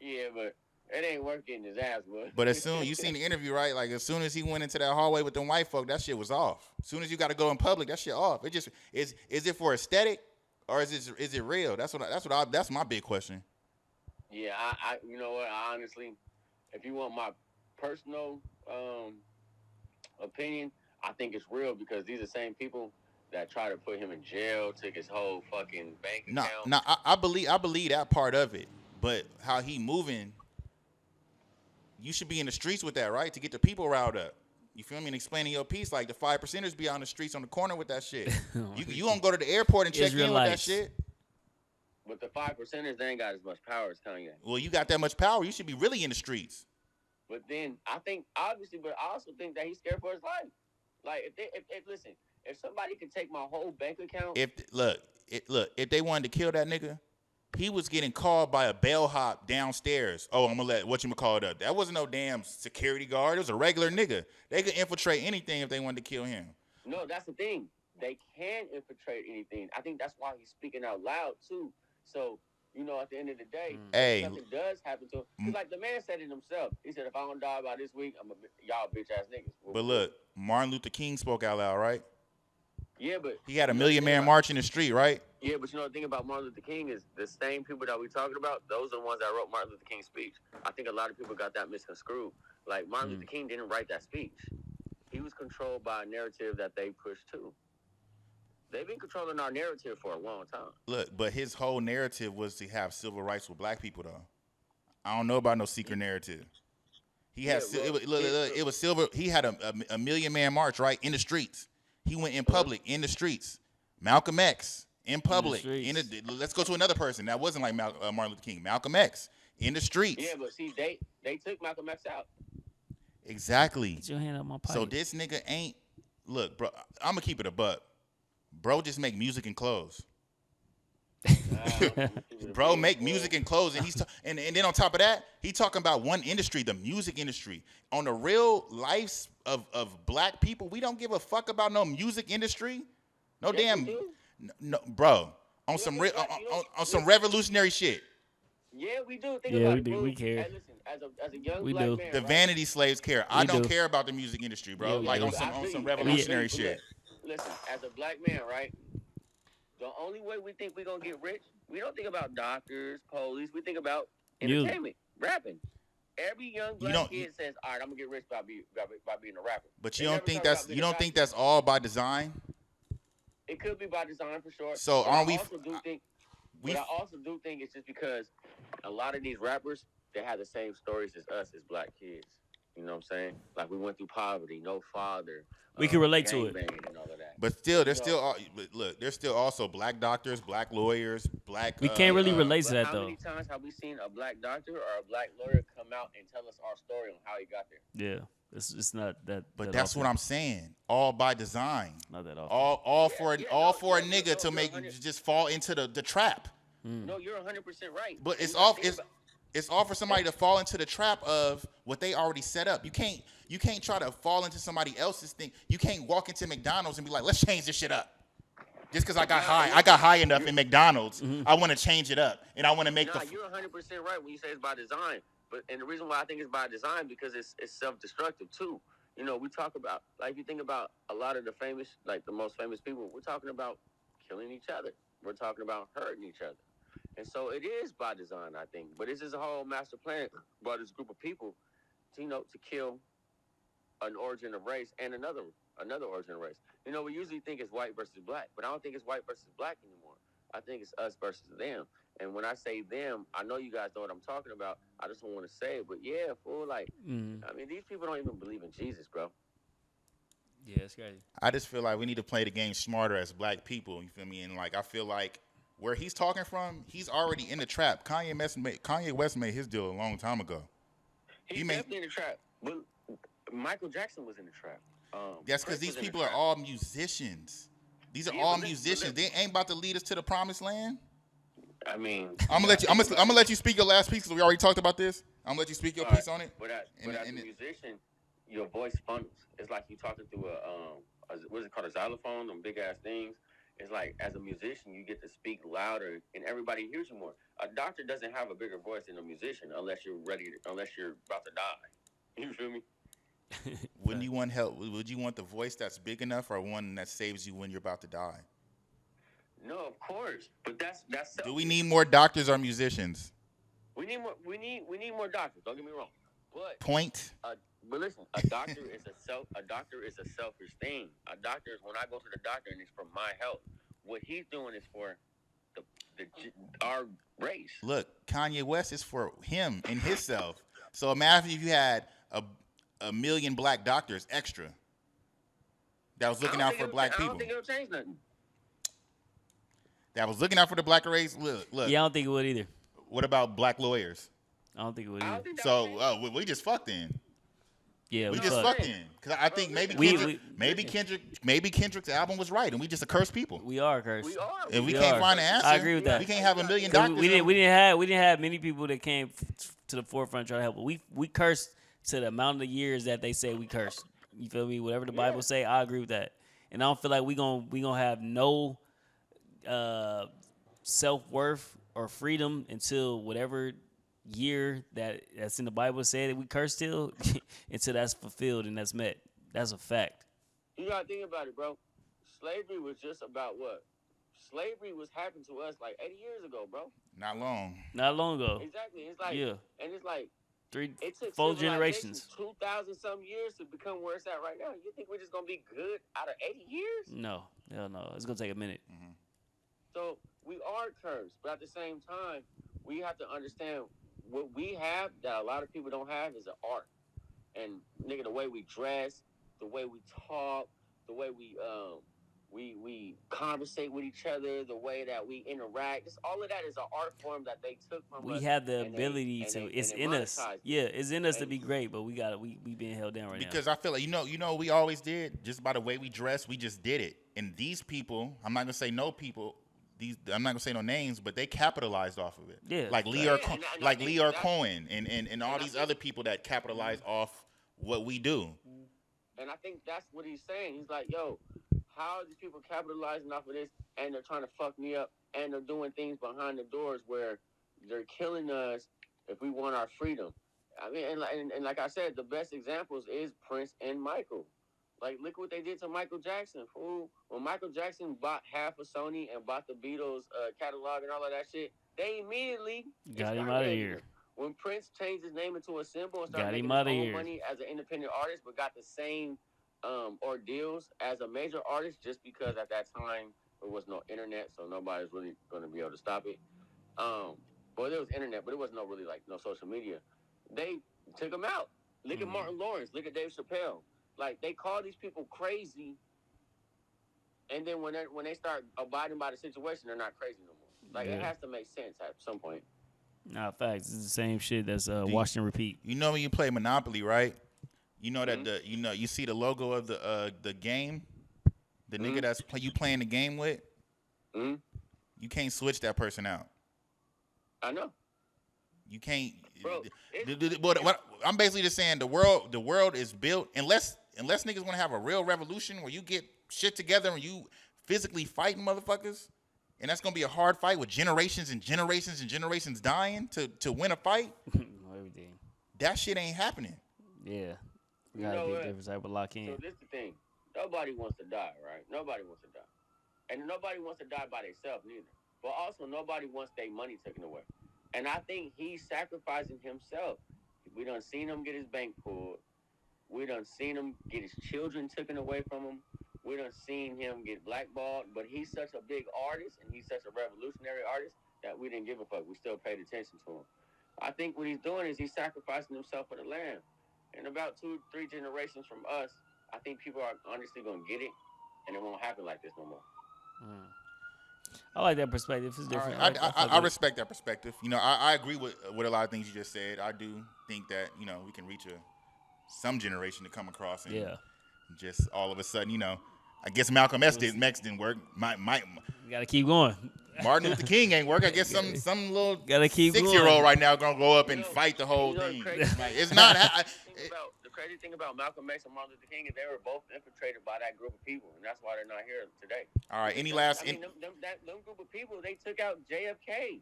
Yeah, but it ain't working his ass, boy.
But as soon you seen the interview, right? Like as soon as he went into that hallway with them white folk, that shit was off. As soon as you got to go in public, that shit off. It just is it for aesthetic or is it real? That's my big question.
Yeah, you know what? I honestly, if you want my personal opinion, I think it's real because these are the same people that try to put him in jail, took his whole fucking bank
Nah,
account.
nah, I believe that part of it, but how he moving, you should be in the streets with that, right? To get the people riled up. You feel me? And explaining your piece, like the 5%ers be on the streets on the corner with that shit. You don't go to the airport and check in with that
Israelites.
shit.
But the 5%ers, they ain't got as much power as Kanye.
Well, you got that much power, you should be really in the streets.
But then I think obviously, but I also think that he's scared for his life. Like if listen, if somebody could take my whole bank account,
If they wanted to kill that nigga, he was getting called by a bellhop downstairs. Oh, I'm gonna let whatchamacallit up. That wasn't no damn security guard. It was a regular nigga. They could infiltrate anything if they wanted to kill him.
no, that's the thing. They can infiltrate anything. I think that's why he's speaking out loud too. So you know, at the end of the day,
Hey.
if something does happen to him, because like the man said it himself. He said, "If I don't die by this week, y'all bitch ass niggas."
But look, Martin Luther King spoke out loud, right?
Yeah, but
He had a million man march in the street, right?
yeah, but you know the thing about Martin Luther King is the same people that we talking about. Those are the ones that wrote Martin Luther King's speech. I think a lot of people got that misconstrued. Like Martin Luther King didn't write that speech. He was controlled by a narrative that they pushed too. They've been controlling our narrative for a long time.
Look, but his whole narrative was to have civil rights with black people, though. I don't know about no secret narrative. He had it was silver. He had a million man march right in the streets. He went in public in the streets. Malcolm X in public. Let's go to another person that wasn't like Martin Luther King. Malcolm X in the streets.
Yeah, but see, they took Malcolm X out.
Exactly.
Get your hand out my pipe.
So this nigga ain't. Look, bro. I'm gonna keep it a buck. Bro, just make music and clothes. Bro, make music and clothes, and and then on top of that, he talking about one industry, the music industry. On the real lives of black people, we don't give a fuck about no music industry. No
Yes,
damn, no, bro. On some some revolutionary shit.
Yeah, we do. Think
Yeah,
about
we
it,
do.
boo.
We care.
Hey, listen, as a young
We
black
do.
man,
The
right?
vanity slaves care. I don't
do.
care about the music industry, bro.
Yeah, we
like
do.
on
I feel
some
you.
revolutionary
But
shit.
Listen, as a black man, right? The only way we think we're gonna get rich, we don't think about doctors, police. We think about entertainment, rapping. Every young black kid says, "All right, I'm gonna get rich by being a rapper."
But you don't think that's all by design?
It could be by design for sure.
So
but
aren't we?
I also do think it's just because a lot of these rappers, they have the same stories as us as black kids. You know what I'm saying? Like we went through poverty, no father.
We can relate to it.
And all of that.
But still, there's still also black doctors, black lawyers, black.
We can't really relate to that
how
though.
How many times have we seen a black doctor or a black lawyer come out and tell us our story on how he got there?
Yeah, it's not that.
But that's what I'm saying. All by design.
Not that often.
All for a nigga to make just fall into the trap.
No, you're 100% right.
But it's all for somebody to fall into the trap of what they already set up. You can't try to fall into somebody else's thing. You can't walk into McDonald's and be like, let's change this shit up. Just because I got high enough in McDonald's, I want to change it up. And I want to make
you're 100% right when you say it's by design. And the reason why I think it's by design because it's self-destructive too. You know, we talk about, like, you think about a lot of the famous, like the most famous people, we're talking about killing each other. We're talking about hurting each other. And so it is by design, I think. But this is a whole master plan by this group of people to, to kill an origin of race and another origin of race. You know, we usually think it's white versus black, but I don't think it's white versus black anymore. I think it's us versus them. And when I say them, I know you guys know what I'm talking about. I just don't want to say it. But yeah, fool, like, I mean, these people don't even believe in Jesus, bro.
Yeah, it's crazy.
I just feel like we need to play the game smarter as black people. You feel me? And like, I feel like where he's talking from, he's already in the trap. Kanye West made his deal a long time ago.
He's definitely in the trap. But Michael Jackson was in the trap.
That's because these people are all musicians. These are all musicians. They ain't about to lead us to the promised land.
I mean,
I'm gonna let you speak your last piece because we already talked about this. I'm gonna let you speak your piece on it.
But as a musician, your voice funnels. It's like you talking through what is it called, a xylophone, them big ass things. It's like as a musician, you get to speak louder, and everybody hears you more. A doctor doesn't have a bigger voice than a musician unless you're about to die. You feel me?
Wouldn't you want help? Would you want the voice that's big enough or one that saves you when you're about to die?
No, of course. But that's
Do we need more doctors or musicians?
We need more. We need more doctors. Don't get me wrong. But
Point.
but listen, a doctor is a selfish thing. A doctor is when I go to the doctor and it's for my health. What he's doing is for the, our race.
Look, Kanye West is for him and himself. So imagine if you had a million black doctors extra that was looking out for black
I
people.
don't think it'll change nothing.
That was looking out for the black race. Look.
Yeah, I don't think it would either.
What about black lawyers?
I don't think it would
I
either.
don't think that
So we just fucked in.
Yeah,
We
we
just
fucked.
fucked in because I think maybe Kendrick's album was right, and we just a cursed people.
We are cursed.
We are.
If we
We
can't
are.
find an answer,
I agree with that.
We can't have a million
'Cause
doctors.
we didn't have many people that came to the forefront trying to help. But we cursed to the amount of years that they say we cursed. You feel me? Whatever the Bible say, I agree with that. And I don't feel like we gonna have no self-worth or freedom until whatever year that's in the Bible said that we curse still until that's fulfilled and that's met. That's a fact.
You gotta think about it, bro. Slavery was just about what? Slavery was happening to us like 80 years ago, bro.
Not long.
Not long ago.
Exactly. It's like,
Yeah.
And it's like,
3,
it took
4
civilization
generations.
2,000 some years to become where it's at right now. You think we're just gonna be good out of 80 years?
No, hell no. It's gonna take a minute.
So we are cursed, but at the same time, we have to understand what we have that a lot of people don't have is an art. And nigga, the way we dress, the way we talk, the way we conversate with each other, the way that we interact, just all of that is an art form that they took from us.
We have the
and
ability
they-
to.
and
It's
they
in us.
monetized it.
Yeah, it's in us to
And-
be great, but we being held down right
Because I feel like we always did just by the way we dress, we just did it. And these people, I'm not gonna say no people. I'm not gonna say no names, but they capitalized off of it.
Yeah.
like
Yeah,
Lear,
and I
like
think
Lear
that-
Cohen, and all
and I
these
think-
other people that capitalize off what we do.
And I think that's what he's saying. He's like, yo, how are these people capitalizing off of this and they're trying to fuck me up and they're doing things behind the doors where they're killing us if we want our freedom. I mean, and like I said, the best examples is Prince and Michael. Like, look what they did to Michael Jackson. Fool. When Michael Jackson bought half of Sony and bought the Beatles catalog and all of that shit, they immediately
Got him outta here.
When Prince changed his name into a symbol and
Got
started
him
making his
outta
own
here.
money as an independent artist, but got the same ordeals as a major artist, just because at that time there was no internet, so nobody was really going to be able to stop it. Well, there was internet, but it wasn't no social media. They took him out. Look at Martin Lawrence. Look at Dave Chappelle. Like, they call these people crazy, and then when they start abiding by the situation, they're not crazy no more. Like, it has to make sense at some point.
Nah, facts. It's the same shit that's watch and repeat.
You know when you play Monopoly, right? You know that you see the logo of the game, the nigga that's you playing the game with. You can't switch that person out.
I know.
You can't.
Bro,
What I'm basically just saying, the world is built unless niggas want to have a real revolution where you get shit together and you physically fighting motherfuckers, and that's gonna be a hard fight with generations and generations and generations dying to win a fight.
Everything.
That shit ain't happening.
Yeah. We
You
gotta
know
be a
what?
different type of lock in.
So this is the thing. Nobody wants to die, right? Nobody wants to die. And nobody wants to die by themselves neither. But also nobody wants their money taken away. And I think he's sacrificing himself. We done seen him get his bank pulled. We done seen him get his children taken away from him. We done seen him get blackballed. But he's such a big artist and he's such a revolutionary artist that we didn't give a fuck. We still paid attention to him. I think what he's doing is he's sacrificing himself for the land. In about 2-3 generations from us, I think people are honestly going to get it, and it won't happen like this no more.
I like that perspective. It's different.
Right.
fuck
I
with it.
respect that perspective. You know, I agree with a lot of things you just said. I do think that, you know, we can reach some generation to come across and just all of a sudden, I guess Malcolm X didn't work.
You gotta keep going.
Martin Luther King ain't work. I guess some little
Gotta keep
6-year-old
going.
right now gonna go up and fight the whole thing. Like, it's not.
The crazy thing about Malcolm X and Martin Luther King is they were both infiltrated by that group of people, and that's why they're not here today.
All right. Any
I
last?
mean, them group of people, they took out JFK.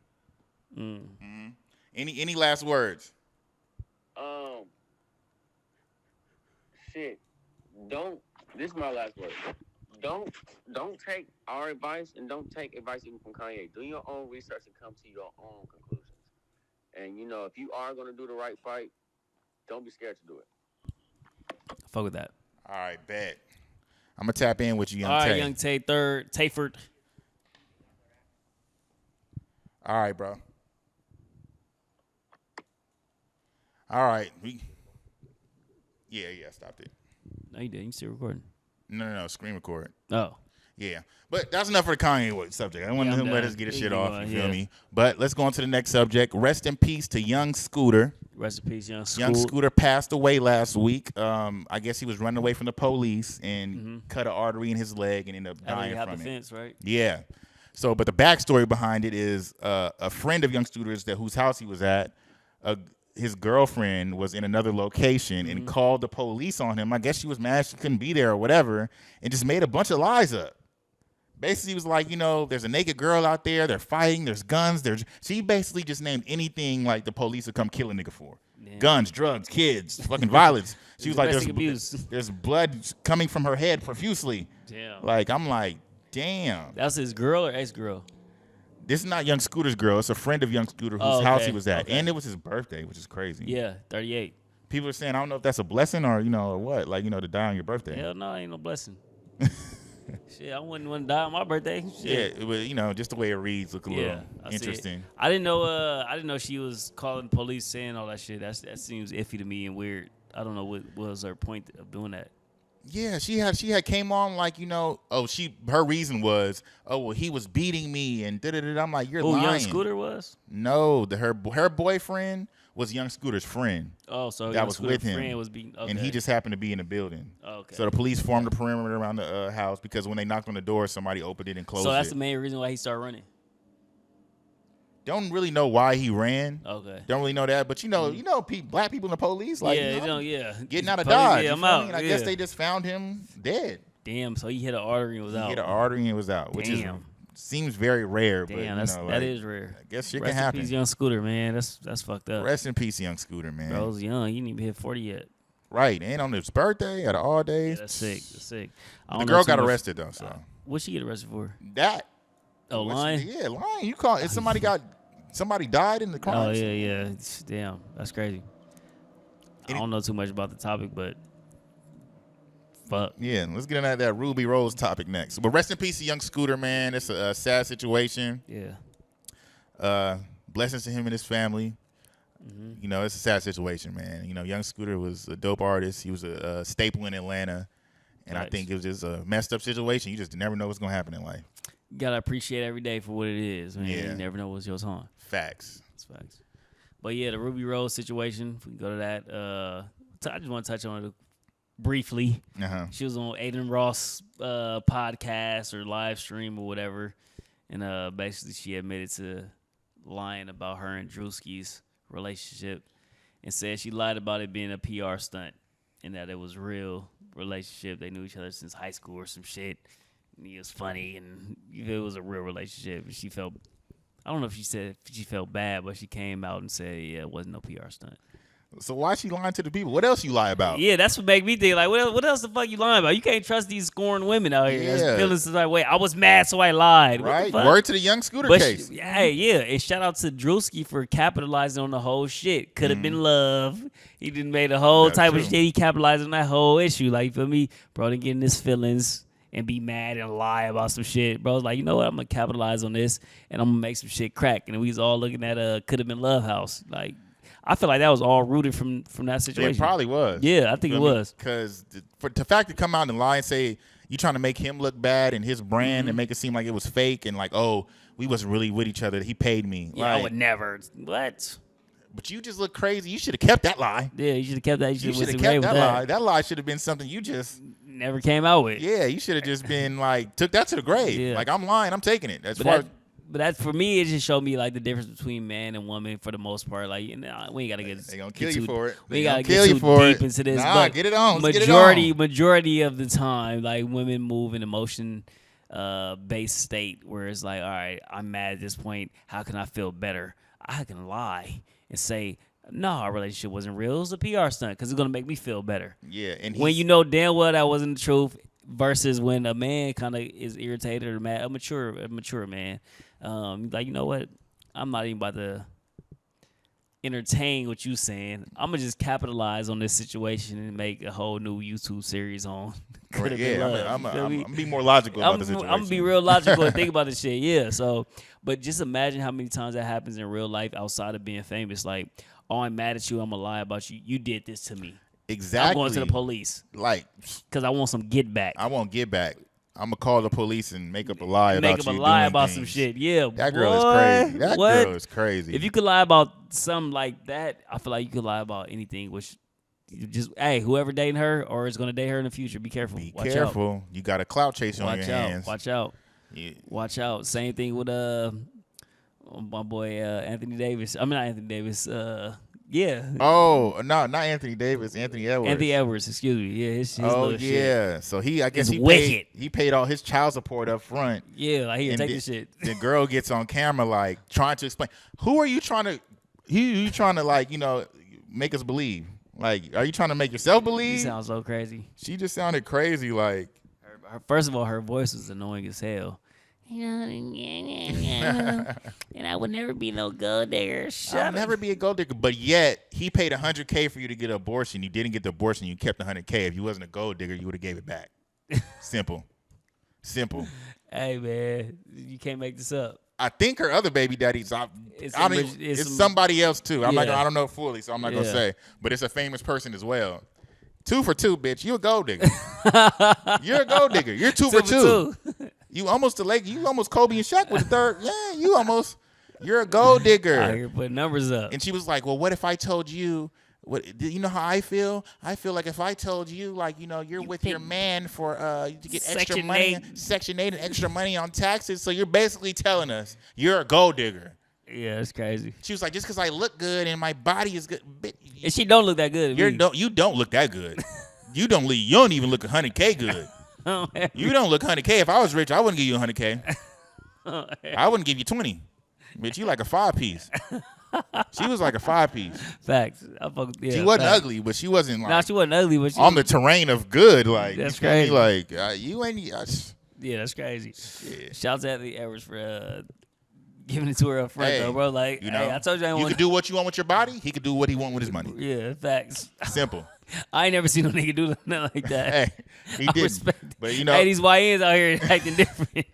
Any last words?
Shit. This is my last word. Don't take our advice and don't take advice even from Kanye. Do your own research and come to your own conclusions. And if you are gonna do the right fight, don't be scared to do it.
Fuck with that.
All right, bet. I'm gonna tap in with you, Young
All right,
Tay.
Young Tay, third. Tayford.
All right, bro. All right. Yeah, I stopped it.
No, you didn't. You still recording?
No, screen record.
Oh.
Yeah. But that's enough for the Kanye subject. I don't want him to let us get his shit off, you feel me? But let's go on to the next subject. Rest in peace to Young Scooter.
Rest in peace, Young Scooter.
Young Scooter passed away last week. I guess he was running away from the police and cut an artery in his leg and ended up dying from
the
it.
fence, right?
Yeah. So, but the backstory behind it is a friend of Young Scooter's whose house he was at, his girlfriend was in another location and called the police on him. I guess she was mad she couldn't be there or whatever, and just made a bunch of lies up. Basically, was like, there's a naked girl out there. They're fighting. There's guns. She basically just named anything like the police would come kill a nigga for. Yeah. Guns, drugs, kids, fucking violence. She was like, there's blood coming from her head profusely.
Damn.
Like, I'm like, damn.
That's his girl or ex-girl?
This is not Young Scooter's girl. It's a friend of Young Scooter whose house he was at. Okay. And it was his birthday, which is crazy.
Yeah, 38.
People are saying, I don't know if that's a blessing or, or what. Like, to die on your birthday.
Hell no, ain't no blessing. Shit, I wouldn't want to die on my birthday. Shit.
Yeah, it was, just the way it reads look a little interesting.
I didn't know she was calling the police saying all that shit. That seems iffy to me and weird. I don't know what was her point of doing that.
Yeah, she had came on like, her reason was, well, he was beating me and da-da-da. I'm like, you're lying.
Young Scooter was?
No, her boyfriend was Young Scooter's friend.
Oh, so
that was with him.
Friend was being, okay.
And he just happened to be in the building.
Okay.
So the police formed a perimeter around the house because when they knocked on the door, somebody opened it and closed it.
So that's the main reason why he started running.
Don't really know why he ran.
Okay.
Don't really know that, but black people in the police, like getting out of Dodge.
Yeah, I'm out.
I guess they just found him dead.
Damn. So he hit an artery and was out.
He hit an artery and was out, which seems very rare.
Damn,
but
that is rare.
I guess shit
Rest
can happen.
in peace, Young Scooter, man. That's fucked up.
Rest in peace, Young Scooter, man.
Bro's young. He didn't even hit 40 yet.
Right, and on his birthday, out of all days.
Yeah, that's sick.
The girl got arrested though. So
what'd she get arrested for?
That.
Oh, lying.
Yeah, lying. You call it? Somebody died in the car.
Oh yeah. Damn, that's crazy. I don't know too much about the topic, but fuck.
Yeah, let's get into that Ruby Rose topic next. But rest in peace to Young Scooter, man. It's a sad situation.
Yeah.
Blessings to him and his family. Mm-hmm. It's a sad situation, man. Young Scooter was a dope artist. He was a staple in Atlanta. And I think it was just a messed up situation. You just never know what's going to happen in life.
You got to appreciate every day for what it is, man.
Yeah.
You never know what's your time.
Facts.
That's facts. But yeah, the Ruby Rose situation, if we can go to that. I just want to touch on it briefly.
Uh-huh.
She was on Aiden Ross' podcast or live stream or whatever. And basically she admitted to lying about her and Drewski's relationship and said she lied about it being a PR stunt and that it was real relationship. They knew each other since high school or some shit. And he was funny and it was a real relationship. She felt, I don't know if she said she felt bad, but she came out and said, yeah, it wasn't no PR stunt.
So why is she lying to the people? What else you lie about?
Yeah, that's what made me think, like, what else the fuck you lying about? You can't trust these scorned women out here.
Yeah.
Feeling some like, wait, I was mad, so I lied.
Right. Word to the Young Scooter case.
Yeah. And shout out to Drewski for capitalizing on the whole shit. Could have been love. He didn't make the whole type of shit. He capitalized on that whole issue. Like, you feel me? Bro, didn't get in his feelings and be mad and lie about some shit. Bro, was like, you know what? I'm going to capitalize on this, and I'm going to make some shit crack. And we was all looking at Could Have Been Love House. Like, I feel like that was all rooted from that situation.
It probably was.
Yeah, I think it was.
Because for the fact to come out and lie and say you trying to make him look bad and his brand and make it seem like it was fake and like, oh, we wasn't really with each other. He paid me.
Yeah, I would never. What?
But you just look crazy. You should have kept that lie.
Yeah, you should have kept that.
You should have kept that lie. That lie should have been something you just
never came out with.
Yeah, you should have just been like, took that to the grave. Yeah. Like, I'm lying. I'm taking it.
But that for me, it just showed me like the difference between man and woman for the most part. Like, we ain't gotta get.
They gonna kill you for it.
We gotta get too deep into this.
Nah,
but
get it on.
Majority of the time, like women move in emotion based state where it's like, all right, I'm mad at this point. How can I feel better? I can lie and say, no, our relationship wasn't real. It was a PR stunt because it's gonna make me feel better.
Yeah, and
when you know damn well that wasn't the truth. Versus when a man kind of is irritated or mad, a mature man, like, you know what? I'm not even about to entertain what you saying. I'm gonna just capitalize on this situation and make a whole new YouTube series on. Could've been love.
I'm gonna be more logical about the situation.
I'm gonna be real logical and think about this shit. Yeah. So, but just imagine how many times that happens in real life outside of being famous. Like, oh, I'm mad at you. I'm gonna lie about you. You did this to me.
Exactly.
I'm going to the police.
Like,
because I want some get back.
I won't get back. I'm gonna call the police and make up a lie about you.
Make up a lie about
things.
some shit. Yeah,
that girl is crazy. That girl is crazy.
If you could lie about something like that, I feel like you could lie about anything. Which, you just whoever dating her or is gonna date her in the future, be careful.
Be careful. You got a clout chase on your hands.
Watch out.
Yeah.
Watch out. Same thing with my boy Anthony Davis. I mean, not Anthony Davis. Yeah.
Oh no, not Anthony Davis. Anthony Edwards.
Anthony Edwards. Excuse me. Yeah. His
yeah.
shit.
So I guess he paid all his child support up front.
Yeah. Like, here, take this shit.
The girl gets on camera like trying to explain. Who are you trying to? Who you trying to like? Make us believe. Like, are you trying to make yourself believe?
She sounds so crazy.
She just sounded crazy. Like,
first of all, her voice was annoying as hell. And I would never be no gold digger.
I'll never be a gold digger. But yet, he paid $100K for you to get an abortion. You didn't get the abortion. You kept $100K. If you wasn't a gold digger, you would have gave it back. Simple.
Hey, man, you can't make this up.
I think her other baby daddy's it's somebody else too. I don't know fully, so I'm not gonna say. But it's a famous person as well. 2 for 2, bitch. You a gold digger. You're a gold digger. You're 2 for 2. You almost you almost Kobe and Shaq with the third. Yeah, you're a gold digger.
Out here putting numbers up.
And she was like, well, what if I told you? You know how I feel? I feel like if I told you, like, you're with your man for to get extra money, Section 8 and extra money on taxes. So you're basically telling us you're a gold digger.
Yeah, that's crazy.
She was like, just because I look good and my body is good.
And she don't look that good.
You don't look that good. You don't even look $100K good. You don't look $100K. If I was rich, I wouldn't give you $100K. I wouldn't give you 20. Bitch, you like a 5-piece. She was like a 5-piece.
Facts.
She wasn't ugly, but she wasn't like.
No, she wasn't ugly, but she
on the terrain of good. Like,
that's crazy.
Like you ain't.
Yeah, that's crazy.
Yeah.
Shouts out to Edwards for giving it to her up front, though, bro. Like, I told you
you could do what you want with your body. He could do what he want with his money.
Yeah, facts.
Simple.
I ain't never seen no nigga do nothing like that.
Hey, he didn't. But
hey, these YNs out here acting different.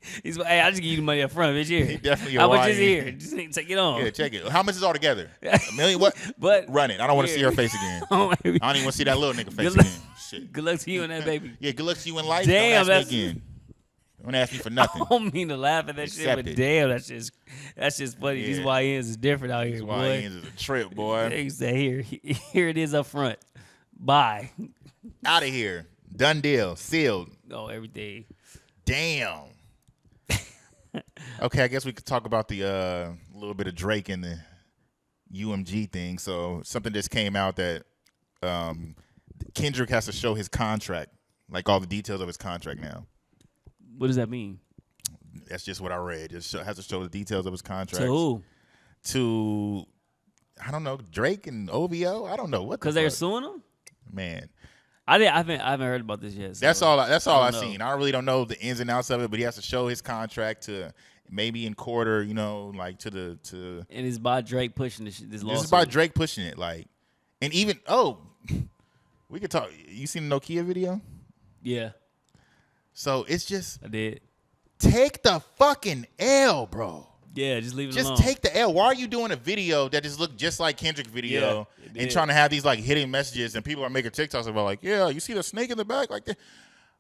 I just give you the money up front, bitch. Here.
He definitely a
How
YN.
much is here? Just take it on.
Yeah, check it. How much is all together? $1 million? What?
But
run it. I don't want to see her face again. I don't even want to see that little nigga face again. Shit.
Good luck to you and that baby.
Yeah, good luck to you in life.
Damn,
don't ask me again. Don't ask me for nothing.
I don't mean to laugh at that shit, but damn, that's just funny.
Yeah.
These YNs is different out here,
These
boy.
YNs is a trip, boy.
They say here it is up front. Bye.
Out of here. Done deal. Sealed.
Oh, everything.
Damn. Okay, I guess we could talk about the little bit of Drake and the UMG thing. So something just came out that Kendrick has to show his contract, like all the details of his contract now.
What does that mean?
That's just what I read. Just has to show the details of his contract.
To who?
To, I don't know, Drake and OVO? I don't know. What?
Because they're suing him?
Man.
I haven't heard about this yet. So
that's all I've seen. I really don't know the ins and outs of it, but he has to show his contract to maybe in court or, like to.
And it's by Drake pushing this lawsuit.
This is by Drake pushing it, like, and even we could talk. You seen the Nokia video?
Yeah.
So it's just
I did.
Take the fucking L, bro.
Yeah, just leave it alone.
Just take the L. Why are you doing a video that just looked just like Kendrick video and trying to have these like hidden messages and people are making TikToks about like, yeah, you see the snake in the back like that?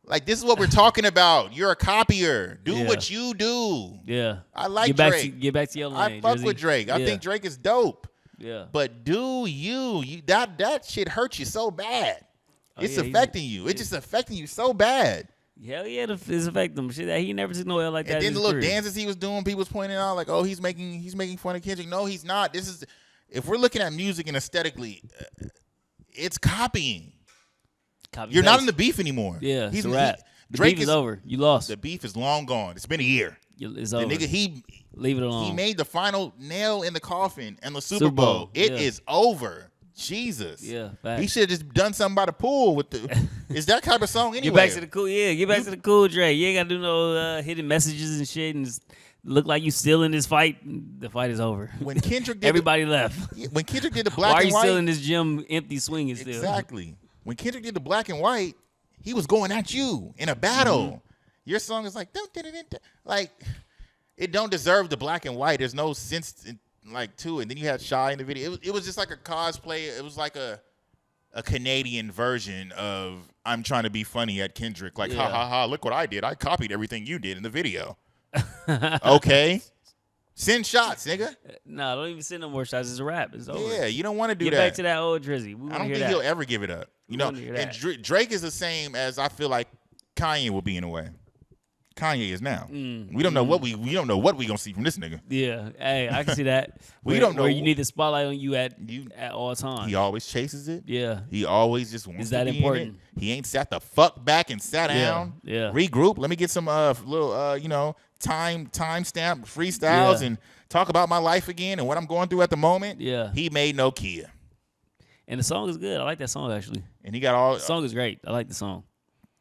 Like, this is what we're talking about. You're a copier. Do what you do.
Yeah.
I like
Drake. Get back to your lane.
I fuck with Drake. I think Drake is dope.
Yeah.
But do you that shit hurts you so bad. It's affecting you. It's just affecting you so bad.
Hell yeah, it's affecting him. Shit, he never took no L like that.
And then the little dances he was doing, people was pointing out like, oh, he's making fun of Kendrick. No, he's not. This is, if we're looking at music and aesthetically, it's copying. You're not in the beef anymore.
Yeah, it's a wrap. The beef is over. You lost.
The beef is long gone. It's been a year.
It's over.
The nigga,
leave it alone.
He made the final nail in the coffin and the Super Bowl. It is over. Jesus.
Yeah. Facts.
He should have just done something by the pool with the. Is that type of song anyway?
Get back to the cool. Yeah, get back to the cool Dre. You ain't got to do no hidden messages and shit and look like you still in this fight. The fight is over.
When Kendrick did
Everybody left.
when Kendrick did the black
Why are
and
you
white,
still in this gym empty swinging still?
exactly. When Kendrick did the black and white, he was going at you in a battle.
Mm-hmm.
Your song is like, like, it don't deserve the black and white. There's no sense to it. And then you had Shy in the video. It was just like a cosplay. It was like a Canadian version of I'm trying to be funny at Kendrick. Like, ha ha ha, look what I did. I copied everything you did in the video. Okay. Send shots, nigga.
No, don't even send no more shots. It's a rap. It's over.
Yeah, you don't want to do
Get
that.
back to that old Drizzy.
I don't think he'll ever give it up. You know, and Drake is the same as I feel like Kanye will be in a way. Kanye is now. We don't know what we don't know what we gonna see from this nigga.
Yeah, hey, I can see that.
We don't know
where you need the spotlight on you at all times.
He always chases it.
Yeah,
he always just wants.
Is that
to be
important?
In it. He ain't sat the fuck back and sat down.
Yeah,
regroup. Let me get some little time stamp freestyles and talk about my life again and what I'm going through at the moment.
Yeah,
he made no Kia.
And the song is good. I like that song actually.
And he got all.
The song is great. I like the song.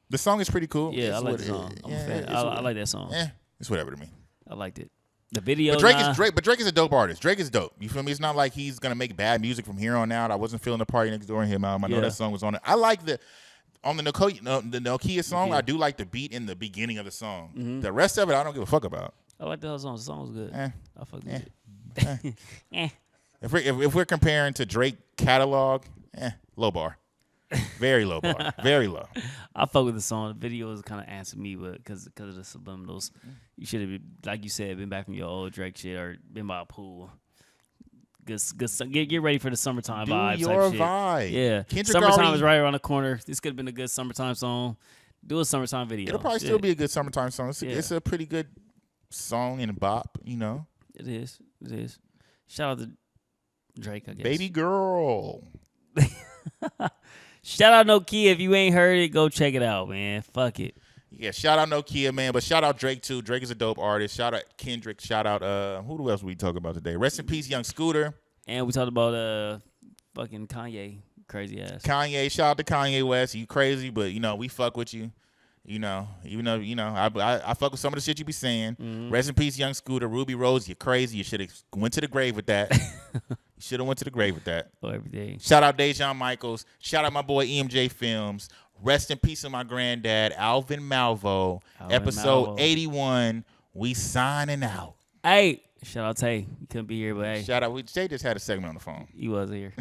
The song is pretty cool.
Yeah, I like the song. I'm a fan. I like that song.
Yeah, it's whatever to me.
I liked it. The video.
But Drake is a dope artist. Drake is dope. You feel me? It's not like he's gonna make bad music from here on out. I wasn't feeling the Party Next Door in him. I know that song was on it. I like on the Nokia song. I do like the beat in the beginning of the song. Mm-hmm. The rest of it, I don't give a fuck about.
I like the whole song. The song was good. I fuck with it.
If we're comparing to Drake catalog, low bar. Very low bar. Very low.
I fuck with the song. The video was kind of answered me, but because of the subliminals, you should have, like you said, been back from your old Drake shit or been by a pool. Good. Get ready for the summertime vibes.
Do your
type
vibe.
Shit. Yeah.
Kendrick
summertime is right around the corner. This could have been a good summertime song. Do a summertime video.
It'll probably still be a good summertime song. It's a pretty good song and bop, you know.
It is. Shout out to Drake, I guess.
Baby girl.
Shout out Nokia. If you ain't heard it, go check it out, man. Fuck it.
Yeah, shout out Nokia, man. But shout out Drake, too. Drake is a dope artist. Shout out Kendrick. Shout out, who else we talk about today? Rest in peace, Young Scooter.
And we talked about fucking Kanye. Crazy ass.
Kanye. Shout out to Kanye West. You crazy, but, we fuck with you. Even though, I fuck with some of the shit you be saying. Mm-hmm. Rest in peace, Young Scooter. Ruby Rose, you're crazy. You should have went to the grave with that. You should have went to the grave with that.
Oh, every day.
Shout out Dejan Michaels. Shout out my boy EMJ Films. Rest in peace to my granddad, Alvin Malvo. Episode 81. We signing out.
Hey, shout out Tay. He couldn't be here, but hey.
Shout out. Tay just had a segment on the phone.
He was here.